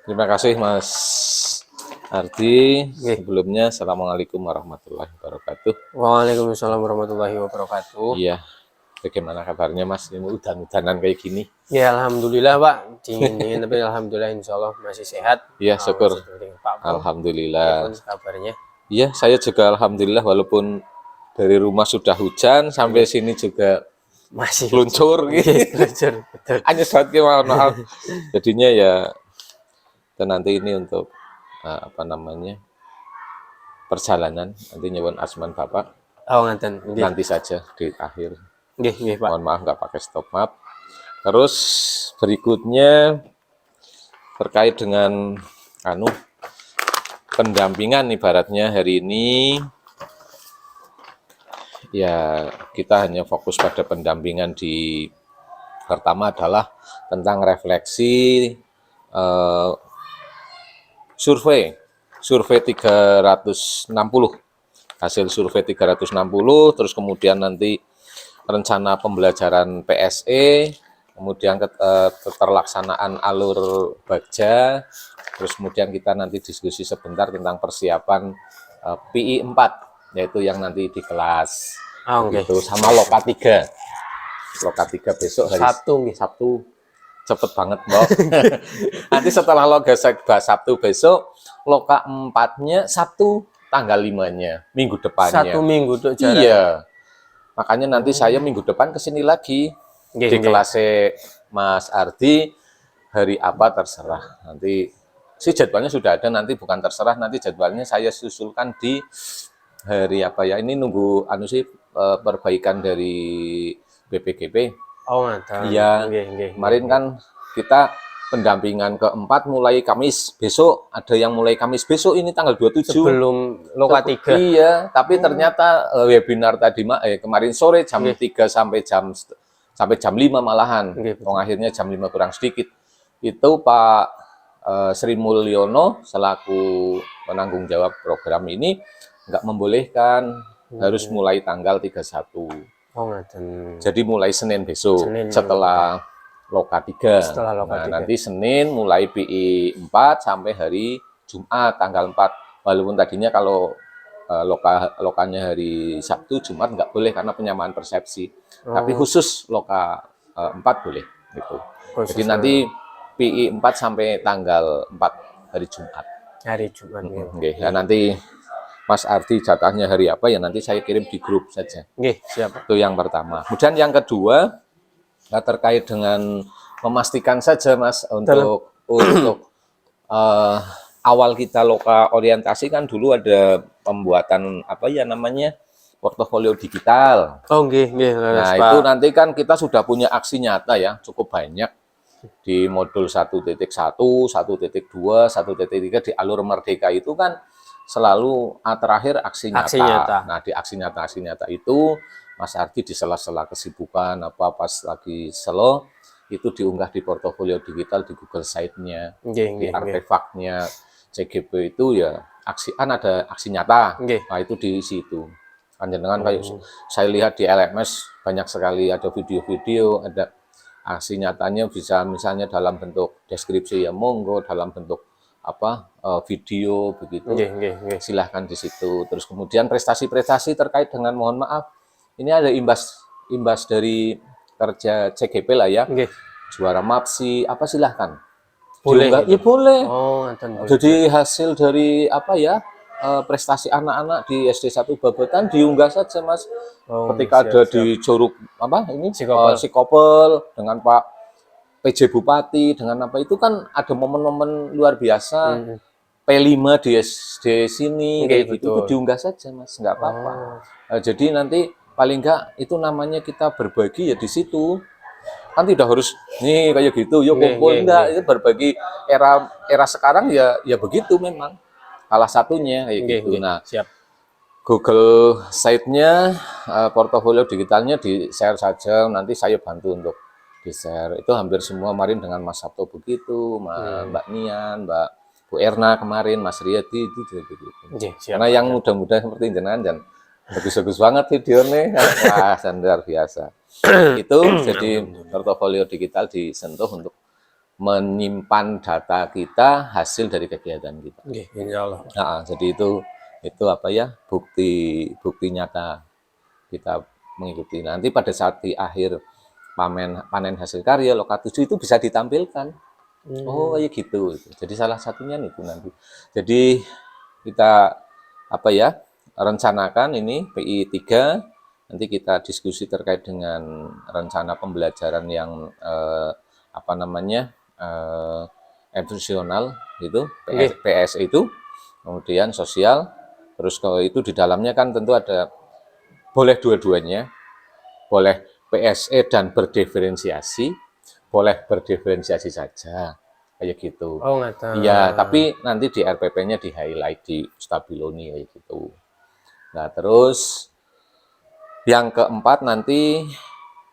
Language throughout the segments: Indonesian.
Terima kasih Mas Ardi. Oke. Sebelumnya, Assalamualaikum warahmatullahi wabarakatuh. Waalaikumsalam warahmatullahi wabarakatuh. Iya, bagaimana kabarnya Mas? Ini udan-udanan kayak gini. Ya alhamdulillah Pak, dingin-dingin tapi alhamdulillah insya Allah masih sehat. Iya, syukur. Pak Pung, Alhamdulillah. kabarnya? Iya, saya juga alhamdulillah walaupun dari rumah sudah hujan sampai sini juga Masih luncur gitu. Luncur, betul. Hanya saat mohon maaf. Jadinya ya dan nanti ini untuk perjalanan nanti nyewon asman Bapak Oh ngaten. nanti saja di akhir. Nggih, Pak. Mohon maaf nggak pakai stop map. Terus berikutnya terkait dengan pendampingan ibaratnya hari ini ya kita hanya fokus pada pendampingan pertama adalah tentang refleksi survei 360 hasil survei 360 terus kemudian nanti rencana pembelajaran PSE kemudian keterlaksanaan alur bagja terus kemudian kita nanti diskusi sebentar tentang persiapan PI 4 yaitu yang nanti di kelas itu sama Loka 3 besok hari Sabtu cepet banget Mbak. Nanti setelah Loka Sabtu besok Loka 4-nya Sabtu tanggal 5-nya minggu depannya 1 minggu tuh jarak. Iya makanya nanti saya minggu depan kesini lagi di kelas Mas Ardi hari apa terserah nanti si jadwalnya sudah ada nanti bukan terserah nanti jadwalnya saya susulkan di hari apa ya ini nunggu perbaikan dari BPGP. Oh ngaten. Iya kemarin kan kita pendampingan keempat mulai Kamis besok ada yang mulai Kamis besok ini tanggal 27 sebelum Loka 3. Iya tapi ternyata webinar tadi kemarin sore jam 3 sampai jam 5 malahan akhirnya jam 5 kurang sedikit itu Pak Sri Mulyono selaku penanggung jawab program ini nggak membolehkan harus mulai tanggal 31 jadi mulai Senin besok setelah Loka 3 nanti Senin mulai PI 4 sampai hari Jumat tanggal 4 walaupun tadinya kalau lokanya hari Sabtu Jumat nggak boleh karena penyamaan persepsi tapi khusus Loka 4 boleh gitu jadi nanti PI 4 sampai tanggal 4 hari Jumat ya nanti Mas Ardi jatahnya hari apa ya nanti saya kirim di grup saja siap. Itu yang pertama kemudian yang kedua terkait dengan memastikan saja Mas untuk awal kita Loka orientasi kan dulu ada pembuatan portofolio digital. Nah itu nanti kan kita sudah punya aksi nyata ya cukup banyak di modul 1.1, 1.2, 1.3 di alur Merdeka itu kan selalu terakhir aksi nyata. Nah di aksi nyata itu Mas Ardi di sela-sela kesibukan pas lagi slow itu diunggah di portofolio digital di Google Site-nya, di artefaknya CGP itu ya ada aksi nyata. Nah itu di situ. Panjenengan kayak saya lihat di LMS banyak sekali ada video-video, ada aksi nyatanya bisa misalnya dalam bentuk deskripsi ya monggo, dalam bentuk video begitu. Silahkan di situ. Terus kemudian prestasi-prestasi terkait dengan mohon maaf ini ada imbas dari kerja CGP lah ya. Juara MAPSI silahkan. Boleh. Ya boleh. Jadi hasil dari prestasi anak-anak di SD 1 Babotan diunggah saja Mas. Ketika ada di Curug Sikopel dengan Pak PJ Bupati dengan itu kan ada momen-momen luar biasa. P5 di SD sini kayak gitu itu diunggah saja Mas, nggak apa-apa. Jadi nanti paling nggak itu namanya kita berbagi ya di situ. Kan tidak harus nih kayak gitu, yuk kumpul enggak itu berbagi era sekarang ya begitu memang. Salah satunya kayak gitu. Nah, siap. Google Site-nya portofolio digitalnya di-share saja nanti saya bantu untuk di-share. Itu hampir semua kemarin dengan Mas Sabto begitu, Mbak Nian, Mbak Bu Erna kemarin, Mas Riyadi itu juga begitu. Karena yang muda-muda seperti jenengan dan bagus-bagus banget videonya, luar biasa. Itu jadi portofolio digital disentuh untuk menyimpan data kita hasil dari kegiatan kita. Insya Allah. Nah, jadi itu apa ya, bukti nyata kita mengikuti. Nanti pada saat di akhir panen hasil karya Loka 7 itu bisa ditampilkan. Oh ya gitu. Jadi salah satunya itu nanti. Jadi kita apa ya, rencanakan ini PI 3, nanti kita diskusi terkait dengan rencana pembelajaran yang apa namanya, emosional itu, PS itu, kemudian sosial, terus kalau itu di dalamnya kan tentu ada, boleh dua-duanya, boleh PSE dan berdiferensiasi, boleh berdiferensiasi saja, kayak gitu. Oh, nggak tahu. Iya, tapi nanti di RPP-nya di highlight, di stabiloni kayak gitu. Nah, terus yang keempat nanti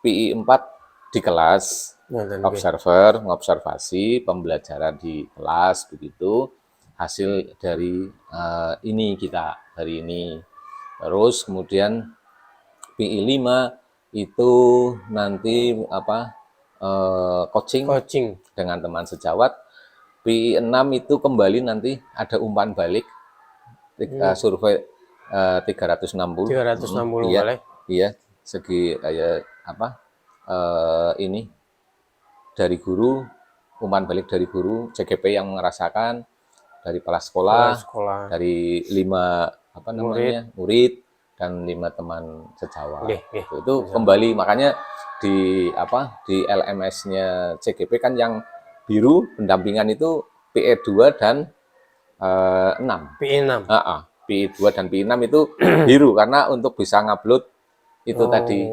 PI 4 di kelas. Observer, mengobservasi pembelajaran di kelas begitu, hasil dari ini kita hari ini. Terus kemudian PI 5 itu nanti apa, coaching dengan teman sejawat. PI 6 itu kembali nanti ada umpan balik, survei 360. 360 iya, boleh. Iya, segi kayak apa, ini dari guru, umpan balik dari guru, CGP yang merasakan, dari kepala sekolah, dari 5 apa namanya, murid dan 5 teman sejawat. Itu kembali, makanya di apa, di LMS-nya CGP kan yang biru pendampingan itu PE 2 dan 6. PE 6. PE 2 dan PE 6 itu biru karena untuk bisa ngupload itu tadi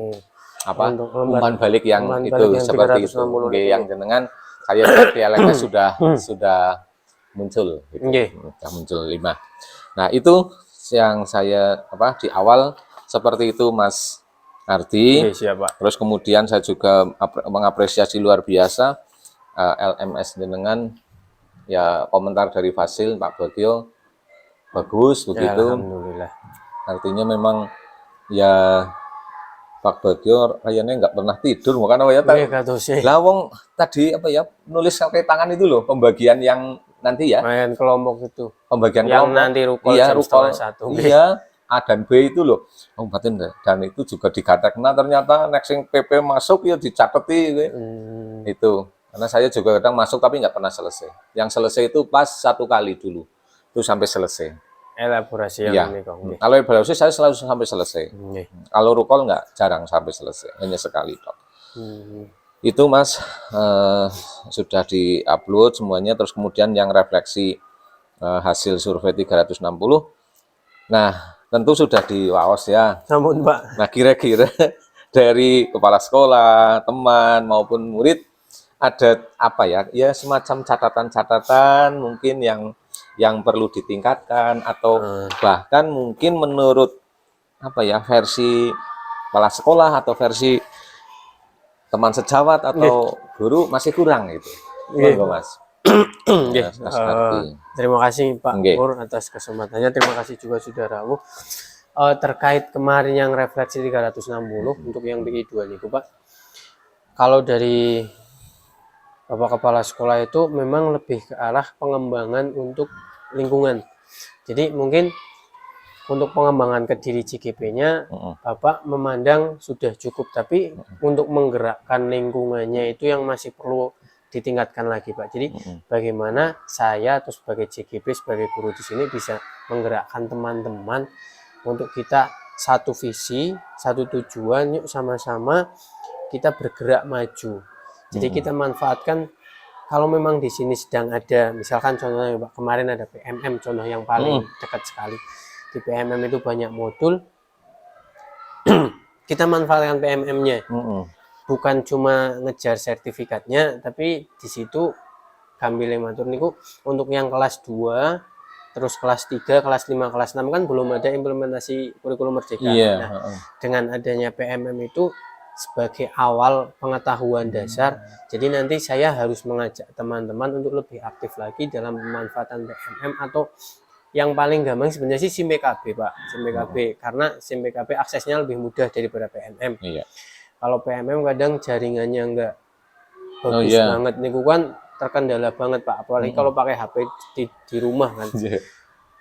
apa, umpan balik yang itu seperti itu. Yang jenengan saya di LMS sudah muncul gitu. Sudah muncul 5. Nah, itu yang saya apa di awal seperti itu Mas Ardi. Terus kemudian saya juga mengapresiasi luar biasa LMS jenengan, ya komentar dari Fasil Pak Bagio bagus begitu. Ya, alhamdulillah. Artinya memang ya Pak Bagio kayaknya nggak pernah tidur, makanya ya lah wong tadi apa ya, nulis pakai tangan itu loh, pembagian yang nanti ya, main kelompok itu, pembagian yang kelompok nanti rukol, iya, rukol 1. Iya, A dan B itu loh, dan itu juga dikatakan, nah ternyata next PP masuk ya dicateti itu, karena saya juga kadang masuk tapi nggak pernah selesai. Yang selesai itu pas 1 kali dulu, itu sampai selesai. Elaborasi yang ini kok. Kalau elaborasi saya selalu sampai selesai. Kalau rukol nggak, jarang sampai selesai, hanya sekali toh. Itu Mas sudah di-upload semuanya, terus kemudian yang refleksi hasil survei 360. Nah, tentu sudah diwaos ya. Namun Pak, nah kira-kira dari kepala sekolah, teman maupun murid ada apa ya? Ya semacam catatan-catatan mungkin yang perlu ditingkatkan, atau bahkan mungkin menurut apa ya, versi kepala sekolah atau versi teman sejawat atau guru masih kurang gitu. Mas. Terima kasih Pak Pur atas kesempatannya. Terima kasih juga sudah rawuh. Terkait kemarin yang refleksi 360 untuk yang BI 2 nih Pak. Kalau dari Bapak Kepala Sekolah itu memang lebih ke arah pengembangan untuk lingkungan. Jadi mungkin untuk pengembangan ke diri CGP-nya Bapak memandang sudah cukup, tapi untuk menggerakkan lingkungannya itu yang masih perlu ditingkatkan lagi Pak. Jadi bagaimana saya atau sebagai CGP, sebagai guru di sini bisa menggerakkan teman-teman untuk kita satu visi, satu tujuan, yuk sama-sama kita bergerak maju. Jadi kita manfaatkan, kalau memang di sini sedang ada, misalkan contohnya Pak, kemarin ada PMM, contoh yang paling dekat sekali. Di PMM itu banyak modul, kita manfaatkan PMM-nya. Bukan cuma ngejar sertifikatnya, tapi di situ kambil matur niku untuk yang kelas 2, terus kelas 3, kelas 5, kelas 6 kan belum ada implementasi kurikulum merdeka. Nah, dengan adanya PMM itu sebagai awal pengetahuan dasar, jadi nanti saya harus mengajak teman-teman untuk lebih aktif lagi dalam pemanfaatan PMM, atau yang paling gampang sebenarnya sih SIM PKB Pak, SIM PKB, karena SIM PKB aksesnya lebih mudah daripada PMM. Kalau PMM kadang jaringannya enggak bagus banget niku kan, terkendala banget Pak, apalagi kalau pakai HP di rumah kan.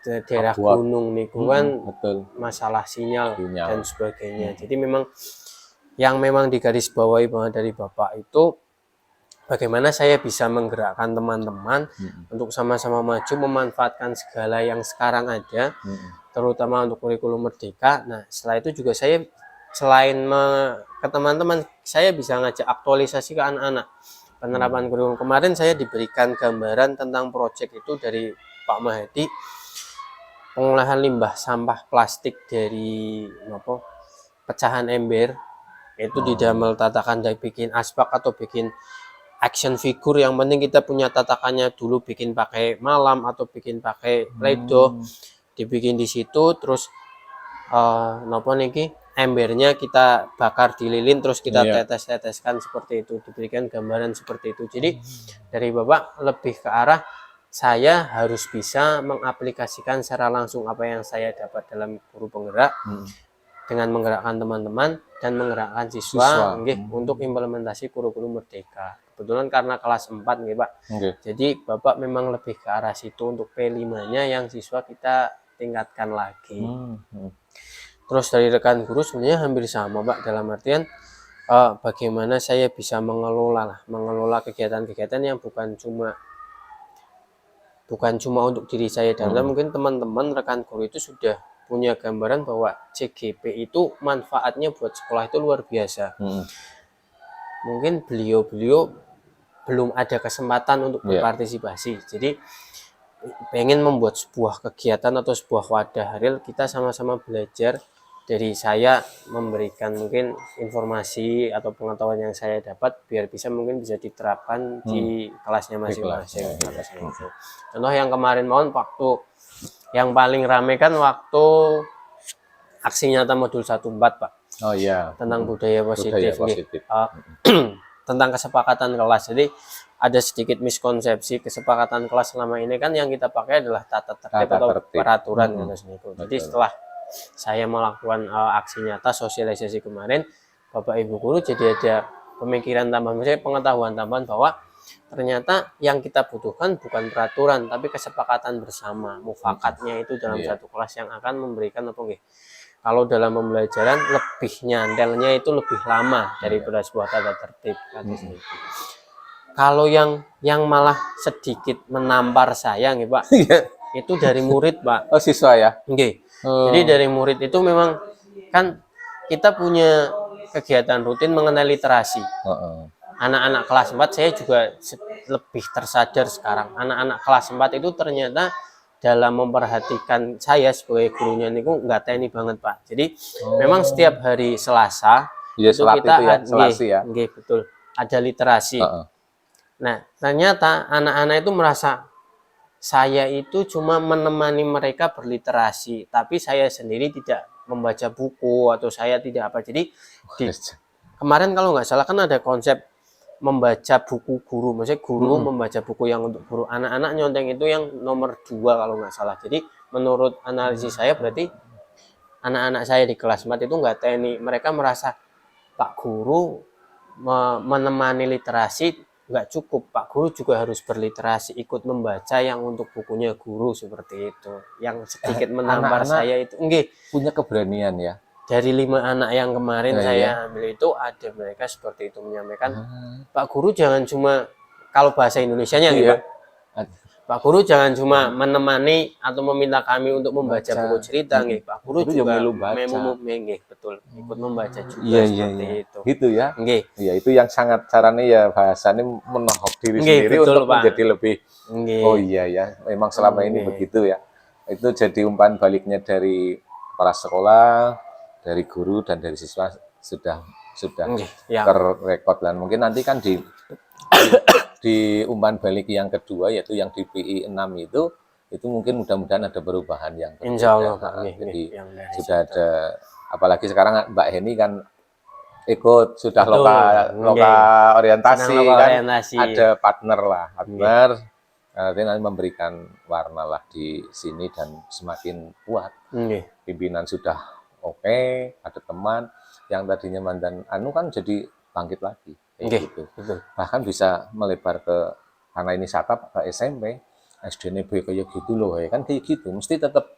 Daerah gunung niku kan betul. masalah sinyal dan sebagainya. Jadi memang yang memang digarisbawahi banget dari Bapak itu bagaimana saya bisa menggerakkan teman-teman untuk sama-sama maju memanfaatkan segala yang sekarang ada, terutama untuk kurikulum merdeka. Nah, setelah itu juga saya selain ke teman-teman, saya bisa ngajak aktualisasi ke anak-anak. Penerapan kurikulum kemarin saya diberikan gambaran tentang proyek itu dari Pak Mahdi, pengolahan limbah sampah plastik dari pecahan ember, itu didamel tatakan dari bikin asbak atau bikin action figure. Yang penting kita punya tatakannya dulu, bikin pakai malam atau bikin pakai Play-Doh, dibikin di situ, terus embernya kita bakar di lilin, terus kita tetes-teteskan seperti itu, diberikan gambaran seperti itu. Jadi dari Bapak lebih ke arah saya harus bisa mengaplikasikan secara langsung apa yang saya dapat dalam guru penggerak dengan menggerakkan teman-teman dan menggerakkan siswa. Untuk implementasi kurikulum merdeka. Kebetulan karena kelas 4 nih Pak. Jadi Bapak memang lebih ke arah situ untuk P5-nya yang siswa kita tingkatkan lagi. Terus dari rekan guru sebenarnya hampir sama Pak, dalam artian bagaimana saya bisa mengelola kegiatan-kegiatan yang bukan cuma untuk diri saya, dan mungkin teman-teman rekan guru itu sudah punya gambaran bahwa CGP itu manfaatnya buat sekolah itu luar biasa. Mungkin beliau belum ada kesempatan untuk berpartisipasi, jadi pengen membuat sebuah kegiatan atau sebuah wadah real, kita sama-sama belajar. Dari saya memberikan mungkin informasi atau pengetahuan yang saya dapat biar mungkin bisa diterapkan di kelasnya masing-masing. Contoh yang kemarin waktu yang paling rame kan waktu aksi nyata modul 14 Pak. Oh iya. Tentang budaya positif. Tentang kesepakatan kelas. Jadi ada sedikit miskonsepsi kesepakatan kelas selama ini kan yang kita pakai adalah tata tertib atau peraturan. Jadi setelah saya melakukan aksi nyata sosialisasi kemarin, Bapak Ibu guru jadi ada pemikiran tambahan, misalnya pengetahuan tambahan bahwa ternyata yang kita butuhkan bukan peraturan tapi kesepakatan bersama, mufakatnya itu dalam satu kelas yang akan memberikan kalau dalam pembelajaran lebih nyantelnya itu lebih lama daripada sebuah tata tertib. Kalau yang malah sedikit menampar saya nih Pak, itu dari murid Pak. Oh, siswa ya? Jadi dari murid itu memang kan kita punya kegiatan rutin mengenai literasi. Anak-anak kelas 4 saya juga lebih tersadar sekarang. Anak-anak kelas 4 itu ternyata dalam memperhatikan saya sebagai gurunya niku nggak teni banget Pak. Jadi memang setiap hari Selasa itu kita betul ada literasi. Nah ternyata anak-anak itu merasa saya itu cuma menemani mereka berliterasi, tapi saya sendiri tidak membaca buku atau saya tidak apa. Jadi kemarin kalau nggak salah kan ada konsep membaca buku guru, maksudnya guru membaca buku yang untuk guru, anak-anak nyonteng itu yang nomor 2 kalau nggak salah. Jadi menurut analisis saya berarti anak-anak saya di kelas 4 itu nggak teknik, mereka merasa Pak Guru menemani literasi nggak cukup, Pak Guru juga harus berliterasi, ikut membaca yang untuk bukunya guru, seperti itu. Yang sedikit menampar saya itu punya keberanian ya. Dari 5 anak yang kemarin saya ambil itu ada mereka seperti itu menyampaikan, Pak Guru jangan cuma, kalau bahasa Indonesianya Pak Guru jangan cuma menemani atau meminta kami untuk membaca buku cerita, Pak Guru juga betul ikut membaca juga seperti itu. Gitu ya. Iya, itu yang sangat caranya ya bahasanya menohok diri sendiri untuk menjadi lebih. Oh iya ya, memang selama ini begitu ya. Itu jadi umpan baliknya dari kepala sekolah, dari guru dan dari siswa sudah terrekod. Dan mungkin nanti kan di umpan balik yang kedua, yaitu yang di PI 6 itu mungkin mudah-mudahan ada perubahan yang berbeda. Insya Allah Pak. Jadi sudah ada, apalagi sekarang Mbak Heni kan ikut sudah loka orientasi kan, ada partner nanti memberikan warna lah di sini dan semakin kuat. Pimpinan sudah ada teman yang tadinya mantan kan jadi bangkit lagi. Gitu. Bahkan bisa melebar ke karena ini satap ke SMP, SDNB kayak gitu loh, ya kan kayak gitu, mesti tetap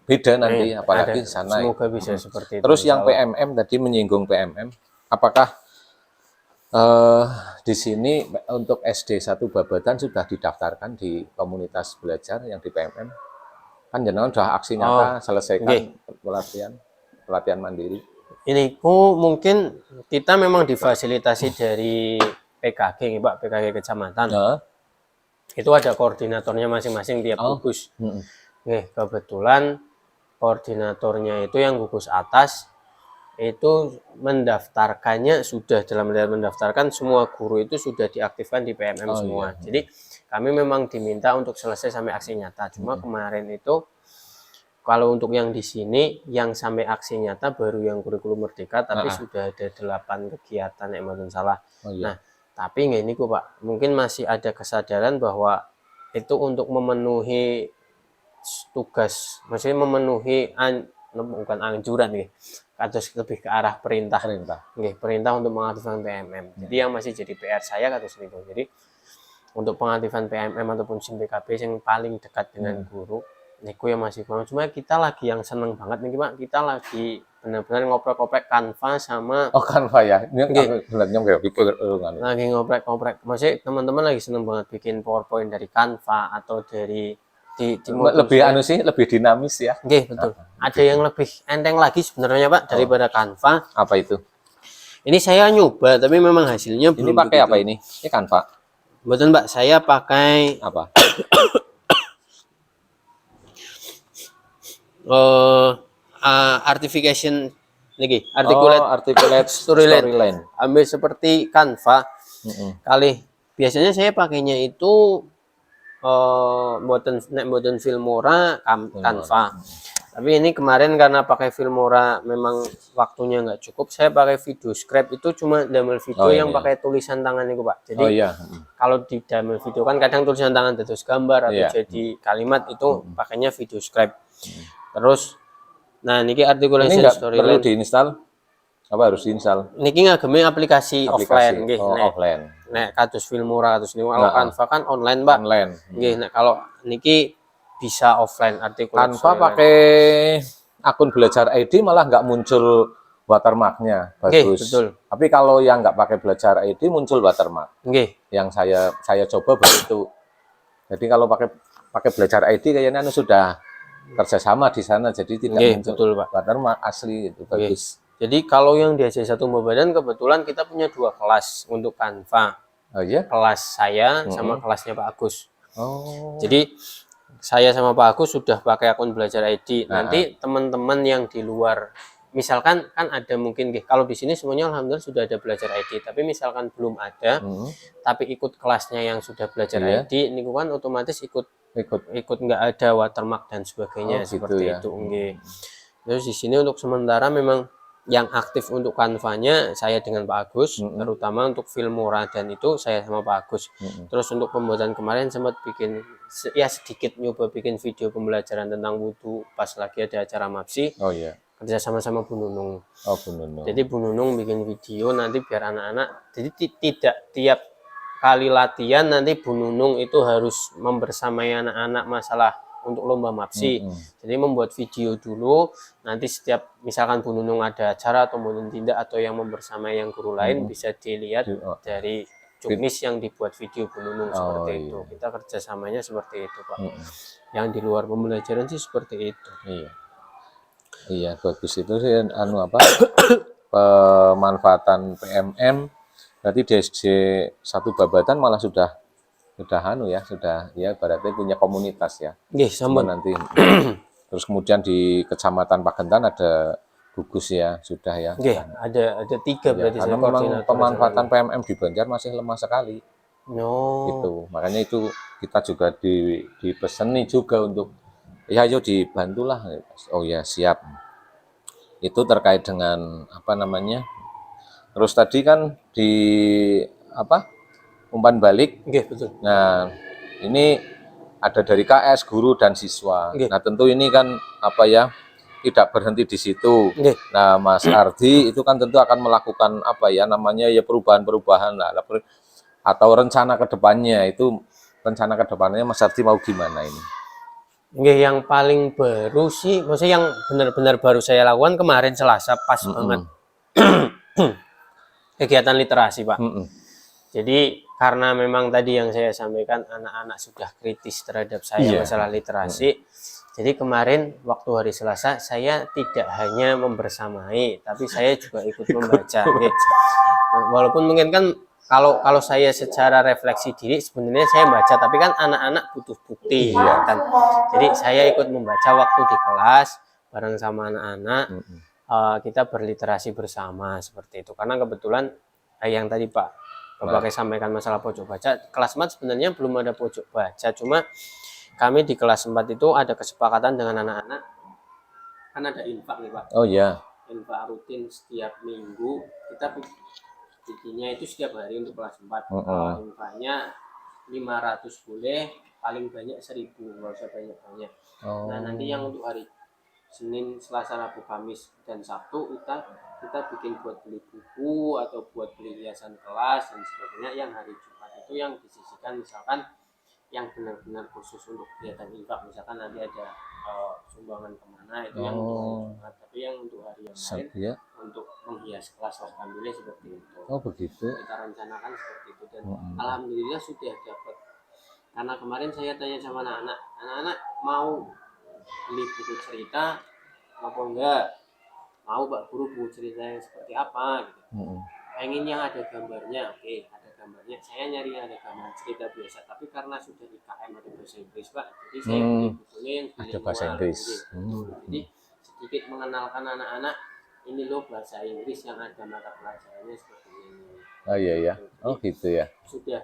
beda nanti, apalagi sana. Semoga bisa seperti itu. Terus yang PMM tadi menyinggung PMM, apakah di sini untuk SD 1 Babatan sudah didaftarkan di komunitas belajar yang di PMM? Kan jenengan sudah aksi nyata selesaikan pelatihan mandiri. Ini mungkin kita memang difasilitasi dari PKG, Pak, PKG kecamatan. Itu ada koordinatornya masing-masing tiap gugus. Kebetulan koordinatornya itu yang gugus atas itu mendaftarkannya sudah, dalam mendaftarkan semua guru itu sudah diaktifkan di PMM semua. Jadi kami memang diminta untuk selesai sampai aksi nyata. Cuma kemarin itu kalau untuk yang di sini yang sampai aksi nyata baru yang kurikulum merdeka, tapi sudah ada 8 kegiatan yang mboten salah. Nah, tapi nggak ini Pak, mungkin masih ada kesadaran bahwa itu untuk memenuhi tugas, maksudnya memenuhi bukan anjuran nih, atau lebih ke arah perintah untuk mengaktifkan PMM. Jadi yang masih jadi PR saya kata itu. Jadi untuk pengaktifan PMM ataupun SIM PKB yang paling dekat dengan guru, niku yang masih kurang. Cuma kita lagi yang seneng banget nih Pak, kita lagi benar-benar ngoprek-ngoprek Canva sama Canva ya. Lagi ngoprek-ngoprek. Maksudnya teman-teman lagi seneng banget bikin PowerPoint dari Canva atau dari lebih dinamis ya. Betul. Ada yang lebih enteng lagi sebenarnya Pak daripada Canva. Apa itu? Ini saya nyoba tapi memang hasilnya belum. Ini pakai apa ini? Ini Canva. Betul Mbak, saya pakai apa? Articulate storyline. Ambil seperti Canva. Biasanya saya pakainya itu buatan Filmora Canva. Tapi ini kemarin karena pakai Filmora memang waktunya nggak cukup, saya pakai Videoscribe. Itu cuma damel video yang pakai tulisan tangan itu Pak. Jadi kalau di damel video kan kadang tulisan tangan terus gambar atau jadi kalimat, itu pakainya Videoscribe. Terus nah niki articulation storyline perlu diinstal apa harus diinstal? Niki ngageme aplikasi offline nggih. Offline. Nek kados Filmora kados niku, kalau Canva kan online, Pak. Nggih, nek kalau niki bisa offline artikulasi. Canva pakai akun belajar ID malah nggak muncul watermarknya, bagus. Betul. Tapi kalau yang nggak pakai belajar ID muncul watermark. Yang saya coba begitu. Jadi kalau pakai belajar ID kayaknya sudah kerjasama di sana, jadi tidak muncul watermark asli, itu bagus. Jadi kalau yang di SD 1 Babatan kebetulan kita punya 2 kelas untuk Canva. Kelas saya sama kelasnya Pak Agus. Jadi saya sama Pak Agus sudah pakai akun belajar ID. Nanti teman-teman yang di luar, misalkan kan ada mungkin kalau di sini semuanya alhamdulillah sudah ada belajar ID, tapi misalkan belum ada, tapi ikut kelasnya yang sudah belajar ID, ini kan otomatis ikut nggak ada watermark dan sebagainya seperti itu. Terus di sini untuk sementara memang yang aktif untuk Canva-nya saya dengan Pak Agus, terutama untuk Filmora dan itu saya sama Pak Agus. Terus untuk pembuatan kemarin sempat bikin sedikit nyoba bikin video pembelajaran tentang wudhu pas lagi ada acara MAPSI. Kerja sama-sama Bu Nunung. Bu Nunung. Jadi Bu Nunung bikin video nanti biar anak-anak, jadi tidak tiap kali latihan nanti Bu Nunung itu harus membersamai anak-anak masalah untuk lomba MAPSI. Jadi membuat video dulu, nanti setiap misalkan Bu Nunung ada acara atau mungkin tindak atau yang membersamai yang guru lain bisa dilihat dari juknis yang dibuat video Bu Nunung seperti itu. Kita kerjasamanya seperti itu Pak. Yang di luar pembelajaran sih seperti itu. Iya bagus itu sih pemanfaatan PMM. Berarti di SD 1 Babatan malah sudah berarti punya komunitas ya. Sama nanti. Terus kemudian di Kecamatan Pagentan ada gugus ya, sudah ya. Ada 3 berarti. Karena memang pemanfaatan PMM di Banjar masih lemah sekali. Gitu. Makanya itu kita juga dipeseni juga untuk ayo dibantulah. Siap. Itu terkait dengan Terus tadi kan di umpan balik. Betul. Nah, ini ada dari KS, guru dan siswa. Nah, tentu ini kan tidak berhenti di situ. Nah, Mas Ardi itu kan tentu akan melakukan perubahan-perubahan. Nah, atau rencana kedepannya itu, rencana kedepannya Mas Ardi mau gimana ini? Yang paling baru sih, maksudnya yang benar-benar baru saya lakukan kemarin Selasa pas banget kegiatan literasi, Pak. Jadi karena memang tadi yang saya sampaikan anak-anak sudah kritis terhadap saya masalah literasi. Jadi kemarin waktu hari Selasa saya tidak hanya membersamai, tapi saya juga ikut membaca. Walaupun mungkin kan kalau saya secara refleksi diri sebenarnya saya baca, tapi kan anak-anak butuh bukti kan. Jadi saya ikut membaca waktu di kelas bareng sama anak-anak. Kita berliterasi bersama seperti itu. Karena kebetulan yang tadi Pak Bapak sampaikan masalah pojok baca, kelas 4 sebenarnya belum ada pojok baca, cuma kami di kelas 4 itu ada kesepakatan dengan anak-anak, kan ada infak nih Pak. Oh iya. Infak rutin setiap minggu, kita bikinnya itu setiap hari untuk kelas 4. Infaknya 500 boleh, paling banyak 1000, nggak usah banyak-banyak. Nah nanti yang untuk hari Senin, Selasa, Rabu, Kamis, dan Sabtu kita bikin buat beli buku atau buat beli hiasan kelas dan sebagainya. Yang hari Jumat itu yang disisihkan misalkan yang benar-benar khusus untuk kegiatan infak, misalkan nanti ada sumbangan kemana itu yang untuk hari Jumat, tapi yang untuk hari yang lain untuk menghias kelas ambilnya seperti itu. Oh begitu. Kita rencanakan seperti itu dan alhamdulillah sudah dapat. Karena kemarin saya tanya sama anak-anak mau beli buku cerita apa enggak, mau Pak Guru buku cerita yang seperti apa gitu. Pengen yang ada gambarnya, oke, ada gambarnya. Saya nyari yang ada gambar cerita biasa, tapi karena sudah IKM atau bahasa Inggris Pak, jadi saya beli bukunya yang ada bahasa Inggris. Jadi sedikit mengenalkan anak-anak, ini loh bahasa Inggris yang ada mata pelajarannya seperti ini. Oh iya ya, oh gitu ya. Sudah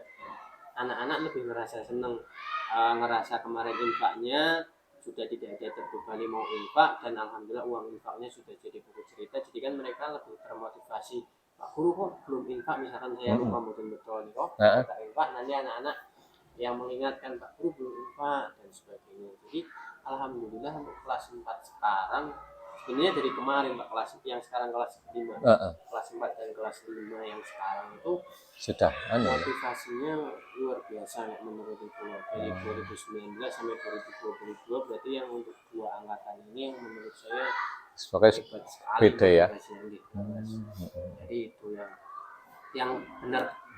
anak-anak lebih ngerasa seneng, ngerasa kemarin infaknya sudah tidak ada terbebani mau infak, dan alhamdulillah uang infaknya sudah jadi buku cerita, jadi kan mereka lebih termotivasi. Pak Guru kok belum infak, misalkan saya lupa betul-betul nih kok kita infak, nanti anak-anak yang mengingatkan Pak Guru belum infak dan sebagainya. Jadi alhamdulillah untuk kelas 4 sekarang sebenarnya dari kemarin Pak, kelas yang sekarang kelas 5 kelas 4 dan kelas 5 yang sekarang itu sudah motivasinya luar biasa menurut itu. Dari 2019 sampai 2022 berarti yang untuk dua angkatan ini yang menurut saya sebagai beda ya. Jadi itu yang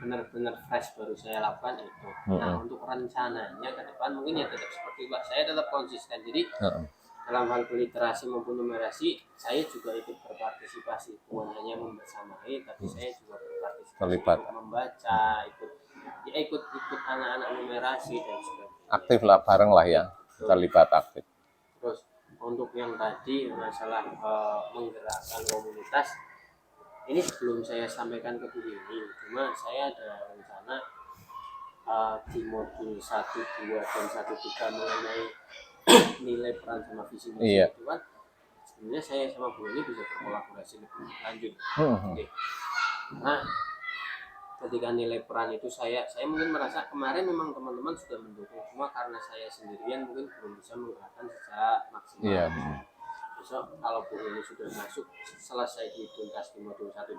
benar-benar fresh baru saya lakukan itu. Nah untuk rencananya ke depan mungkin ya tetap seperti Pak, saya tetap konsisten. Jadi dalam hal literasi maupun numerasi saya juga ikut berpartisipasi, bukan hanya membersamai, tapi saya juga berpartisipasi untuk membaca, ikut anak-anak numerasi dan sebagainya. Aktif lah, bareng lah ya, terlibat aktif. Terus untuk yang tadi masalah menggerakkan komunitas, ini belum saya sampaikan ke Bu ini, cuma saya ada rencana di modul 1, 2, dan 1, 3 mengenai nilai peran sama visi misi itu kan sebenarnya saya sama Bu ini bisa berkolaborasi lebih lanjut. Nah ketika nilai peran itu saya mungkin merasa kemarin memang teman-teman sudah mendukung, cuma karena saya sendirian mungkin belum bisa menggerakkan secara maksimal. Besok kalau Bu ini sudah masuk, selesai dituntas di modul 1.1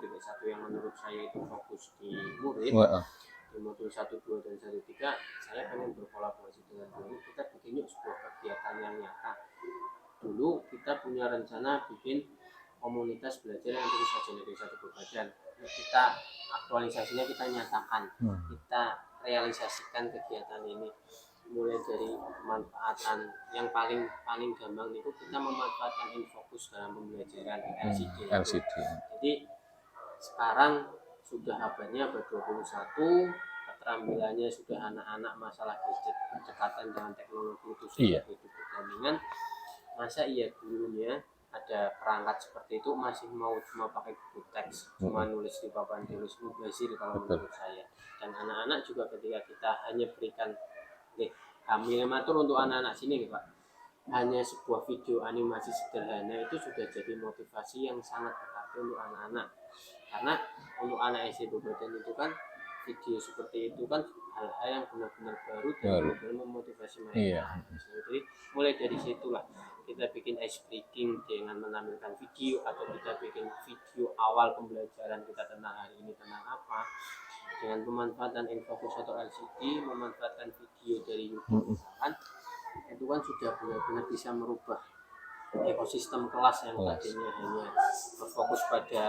yang menurut saya itu fokus di murid, di modul 1, 2, dan 1, 3 saya pengen berkolaborasi dengan Bu ini, kita bikin yuk sebuah kegiatan yang nyata. Dulu kita punya rencana bikin komunitas belajar yang terus saja dari satu berbadan. Kita aktualisasinya, kita nyatakan, kita realisasikan kegiatan ini. Mulai dari pemanfaatan yang paling gampang itu kita memanfaatkan InFocus dalam pembelajaran LCD. Jadi sekarang sudah abadnya abad 21, keterampilannya sudah anak-anak masalah gadget, pendekatan dengan teknologi itu sudah begitu berdampingan. Masa iya dulunya ada perangkat seperti itu masih mau cuma pakai buku teks, cuma nulis di papan tulis, mubazir kalau menurut saya. Dan anak-anak juga ketika kita hanya berikan kami mengatur untuk anak-anak sini nih Pak, hanya sebuah video animasi sederhana itu sudah jadi motivasi yang sangat berarti untuk anak-anak. Karena untuk anak SD berbadan itu kan video seperti itu kan hal-hal yang benar-benar baru dan benar-benar memotivasi mereka. Jadi mulai dari situlah kita bikin ice breaking dengan menampilkan video, atau kita bikin video awal pembelajaran kita tentang hari ini tentang apa. dengan pemanfaatan infocus atau LCD, memanfaatkan video dari YouTube misalkan, itu kan sudah benar-benar bisa merubah ekosistem kelas yang tadinya hanya berfokus pada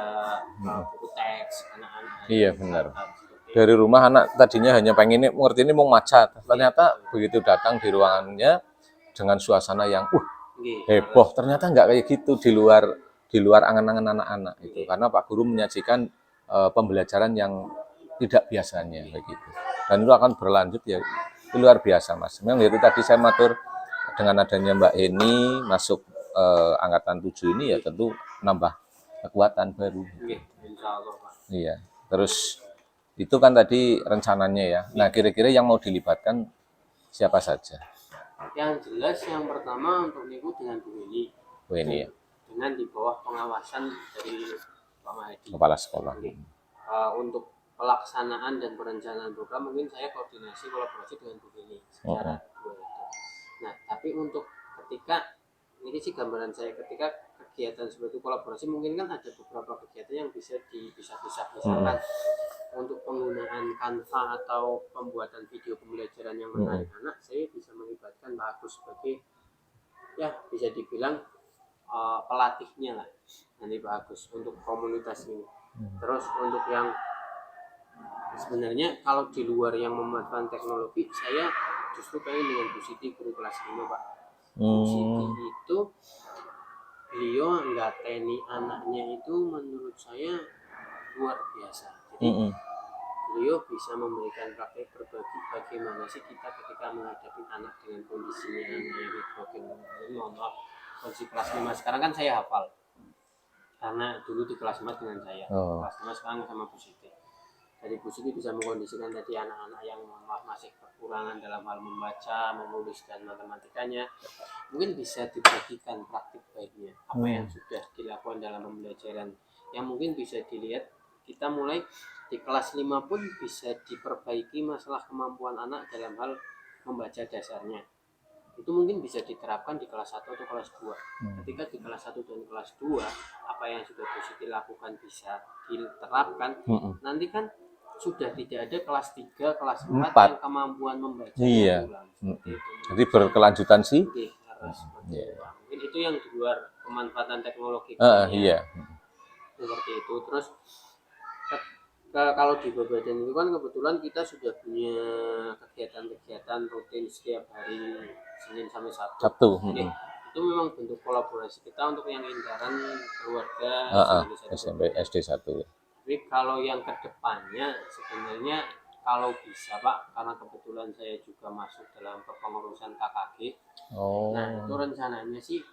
buku teks anak-anak. Iya benar. Dari rumah anak tadinya hanya pengen ngerti ini mau maca, ternyata begitu datang di ruangannya dengan suasana yang heboh, ternyata nggak kayak gitu di luar angan-angan anak-anak itu, karena Pak Guru menyajikan pembelajaran yang tidak biasanya begitu, dan itu akan berlanjut ya, itu luar biasa Mas. Memang itu tadi saya matur dengan adanya Mbak Heni masuk angkatan 7 ini ya tentu nambah kekuatan baru. Iya, terus itu kan tadi rencananya ya. Nah, kira-kira yang mau dilibatkan siapa saja? Yang jelas yang pertama untuk niku dengan Bu Heni. Bu Heni ya. Dengan di bawah pengawasan dari Pak Mahdi. Kepala sekolah. Untuk pelaksanaan dan perencanaan program mungkin saya koordinasi kolaborasi dengan Bu Heni secara dua itu. Nah, tapi untuk ketika ini sih gambaran saya ketika kegiatan seperti kolaborasi mungkin kan ada beberapa kegiatan yang bisa dipisah-pisah misalkan untuk penggunaan Canva atau pembuatan video pembelajaran yang menarik anak, saya bisa melibatkan Pak Agus sebagai ya bisa dibilang pelatihnya lah nanti Pak Agus untuk komunitas ini. Terus untuk yang sebenarnya kalau di luar yang memanfaatkan teknologi, saya justru pengen dengan Bu Siti guru kelas 5 Pak. Bu Siti itu beliau nggateni anaknya itu menurut saya luar biasa. Jadi beliau bisa memberikan praktek berbagi bagaimana sih kita ketika menghadapi anak dengan kondisinya yang bagaimana kondisi kelas 5 sekarang kan saya hafal karena dulu di kelas 4 dengan saya kelas 5 sekarang sama Bu Siti. Jadi Bu Siti bisa mengkondisikan tadi anak-anak yang masih kekurangan dalam hal membaca, menulis dan matematikanya mungkin bisa dibagikan praktik baiknya apa yang sudah dilakukan dalam pembelajaran yang mungkin bisa dilihat kita mulai di kelas 5 pun bisa diperbaiki masalah kemampuan anak dalam hal membaca dasarnya. Itu mungkin bisa diterapkan di kelas 1 atau kelas 2. Ketika di kelas 1 dan kelas 2 apa yang sudah positif lakukan bisa diterapkan, nanti kan sudah tidak ada kelas 3, kelas 4 yang kemampuan membaca ulang. Jadi berkelanjutan sih. Mungkin itu yang di luar pemanfaatan teknologi. Seperti itu. Terus kalau di Babadan itu kan kebetulan kita sudah punya kegiatan-kegiatan rutin setiap hari Senin sampai Sabtu. Itu memang bentuk kolaborasi kita untuk yang intaran keluarga SMP SD 1. Tapi kalau yang kedepannya sebenarnya kalau bisa Pak, karena kebetulan saya juga masuk dalam kepengurusan KKG. Nah itu rencananya sih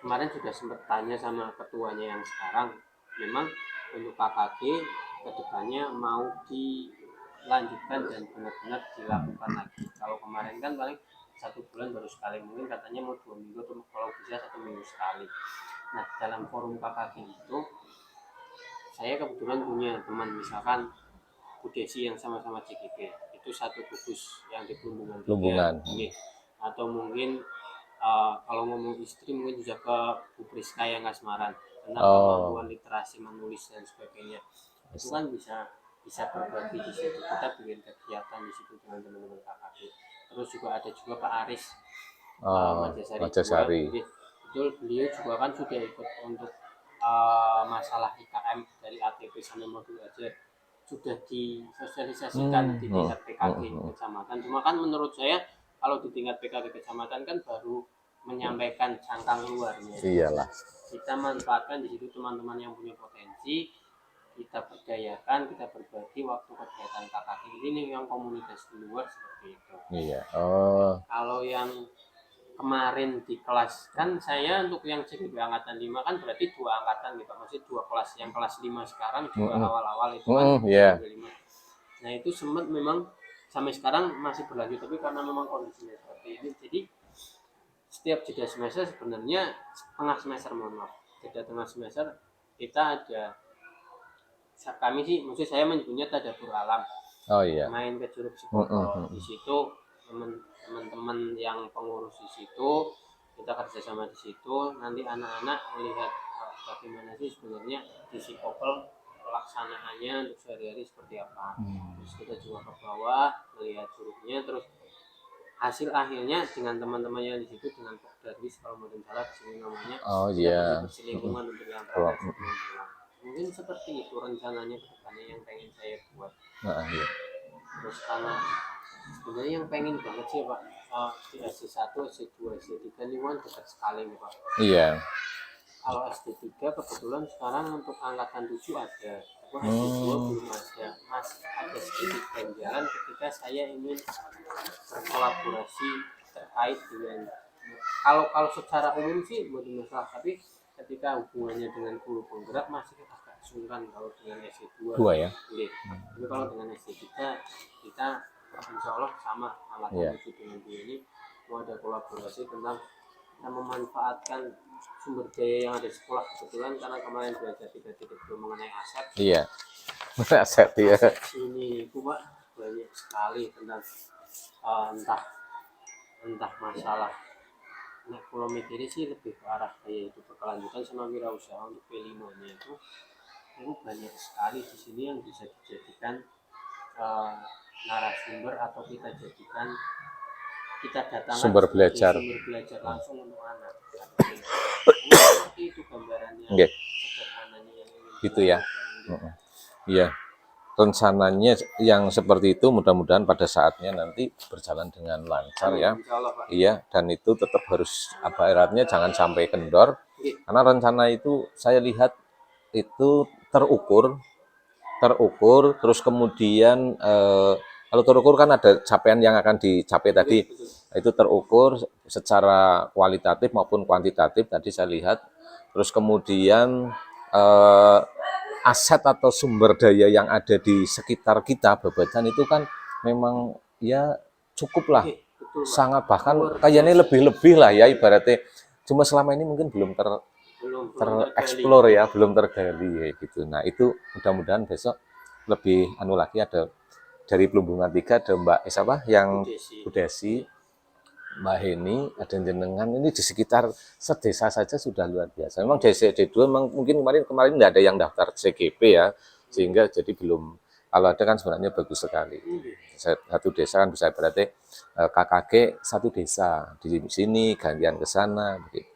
kemarin sudah sempat tanya sama ketuanya yang sekarang, memang untuk KKG kedepannya mau dilanjutkan dan benar-benar dilakukan lagi. Kalau kemarin kan paling 1 bulan baru sekali, mungkin katanya mau 2 minggu atau kalau bisa 1 minggu sekali. Nah dalam forum KKG itu saya kebetulan punya teman misalkan Bu Desi yang sama-sama JGP itu satu gugus yang di Plumbungan. Atau mungkin kalau ngomong istri mungkin juga ke Bu Priska yang Kasmaran tentang kemampuan literasi menulis dan sebagainya. Itu kan bisa berbagi di situ, kita bikin kegiatan di situ dengan teman-teman KKG. Terus juga ada juga Pak Aris Majasari. Betul, beliau juga kan sudah ikut untuk masalah IKM dari ATP sampai modul aja sudah disosialisasikan di tingkat PKG kecamatan. Cuma kan menurut saya kalau di tingkat PKG kecamatan kan baru menyampaikan cangkang luarnya. Iyalah. Kita manfaatkan di situ teman-teman yang punya potensi, kita berdayakan, kita berbagi waktu kegiatan KKG ini yang komunitas di luar seperti itu. Iya. Kalau yang kemarin di kelas kan saya untuk yang CGP angkatan 5 kan berarti 2 angkatan gitu, maksudnya 2 kelas, yang kelas 5 sekarang juga awal-awal itu kan CGP 5. Nah itu sempat memang sampai sekarang masih berlanjut, tapi karena memang kondisinya seperti ini, jadi setiap jeda semester sebenarnya jeda tengah semester kita ada, kami sih maksud saya menyebutnya tadabur alam. Main ke Curug Sikoto. Di situ teman-teman yang pengurus di situ kita kerjasama di situ, nanti anak-anak melihat bagaimana sih sebenarnya di Sikopel pelaksanaannya untuk sehari-hari seperti apa. Terus kita juga ke bawah melihat hurufnya, terus hasil akhirnya dengan teman-teman yang di situ, dengan Pak Darwis kalau mau salah di sini namanya, lingkungan untuk yang mungkin seperti itu rencananya ke depannya yang pengen saya buat. Terus karena sebenarnya yang pengen banget sih Pak, di SD1, SD2, SD3 ini kan dekat sekali nih Pak. Iya. Kalau SD3 kebetulan sekarang untuk angkatan 7 ada, SD2 belum ada. Mas ada sedikit ganjalan ketika saya ingin berkolaborasi terkait dengan, kalau secara umum sih belum masalah, tapi ketika hubungannya dengan guru penggerak masih agak sungkan kalau dengan SD2 ya. Tapi kalau dengan SD3 kita insya Allah sama angkatan 7 dengan dia ini mau ada kolaborasi tentang kita memanfaatkan sumber daya yang ada di sekolah. Kebetulan karena kemarin belajar 3.2 mengenai aset. Iya. Aset ya. Ini itu Pak banyak sekali tentang entah masalah. Nah, kalau mikirnya sih lebih ke arah kayak itu berkelanjutan sama wirausaha untuk P5-nya itu banyak sekali di sini yang bisa dijadikan narasumber atau kita jadikan kita datangkan sumber belajar langsung untuk anak. Seperti itu gambarannya. Sederhananya yang gitu ya. Iya. Rencananya yang seperti itu mudah-mudahan pada saatnya nanti berjalan dengan lancar ya. Iya, dan itu tetap harus ibaratnya jangan sampai kendor. Karena rencana itu saya lihat itu terukur, terus kemudian kalau terukur kan ada capaian yang akan dicapai tadi. Itu terukur secara kualitatif maupun kuantitatif tadi saya lihat. Terus kemudian aset atau sumber daya yang ada di sekitar kita Babadan itu kan memang ya cukup lah, sangat bahkan kayaknya lebih lah ya ibaratnya. Cuma selama ini mungkin belum tereksplor ya, belum tergali ya gitu. Nah itu mudah-mudahan besok lebih lagi ada dari Plumbungan 3 ada Mbak siapa yang Bu Desi, Mbak Heni, ada jenengan, ini di sekitar sedesa saja sudah luar biasa. Memang D2 memang mungkin kemarin nggak ada yang daftar CGP ya, sehingga jadi belum, kalau ada kan sebenarnya bagus sekali. Satu desa kan bisa berarti KKG satu desa, di sini gantian ke sana begitu.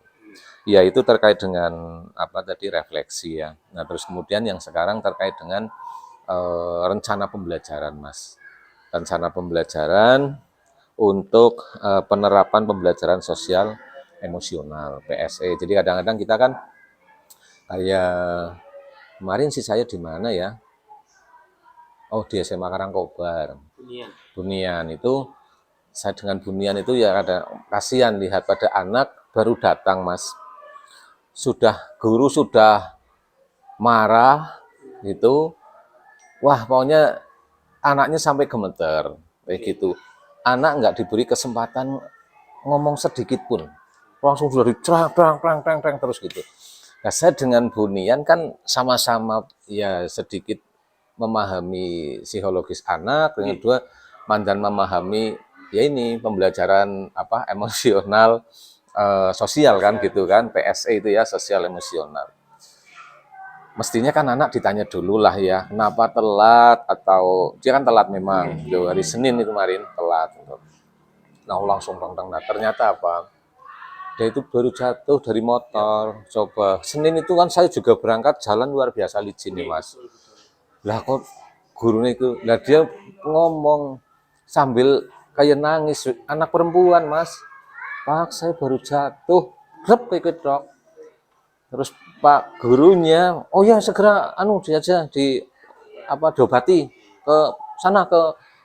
Ya itu terkait dengan apa tadi refleksi ya. Nah terus kemudian yang sekarang terkait dengan rencana pembelajaran Mas. Rencana pembelajaran untuk penerapan pembelajaran sosial emosional PSE. Jadi kadang-kadang kita kan kayak kemarin sih saya di mana ya? Oh di SMA Karangkobar. Bunian itu saya dengan Bunian itu ya ada kasihan lihat pada anak baru datang Mas. Guru sudah marah gitu. Wah pokoknya anaknya sampai gemeter kayak gitu. Anak nggak diberi kesempatan ngomong sedikit pun, langsung sudah dicerang terus gitu. Nah, saya dengan Bunian kan sama-sama ya sedikit memahami psikologis anak, yang kedua mandan memahami ya ini pembelajaran apa emosional sosial kan gitu kan, PSE itu ya sosial emosional. Mestinya kan anak ditanya dulu lah ya, kenapa telat, atau dia kan telat memang, hari Senin itu kemarin telat. Nah langsung tentang, nah ternyata apa? Dia itu baru jatuh dari motor, coba. Senin itu kan saya juga berangkat jalan luar biasa licin nih Mas. Lah kok gurunya itu, lah dia ngomong sambil kayak nangis, anak perempuan Mas. Pak saya baru jatuh, grep kayak dok. Terus Pak gurunya, oh ya segera dia aja diobati ke sana ke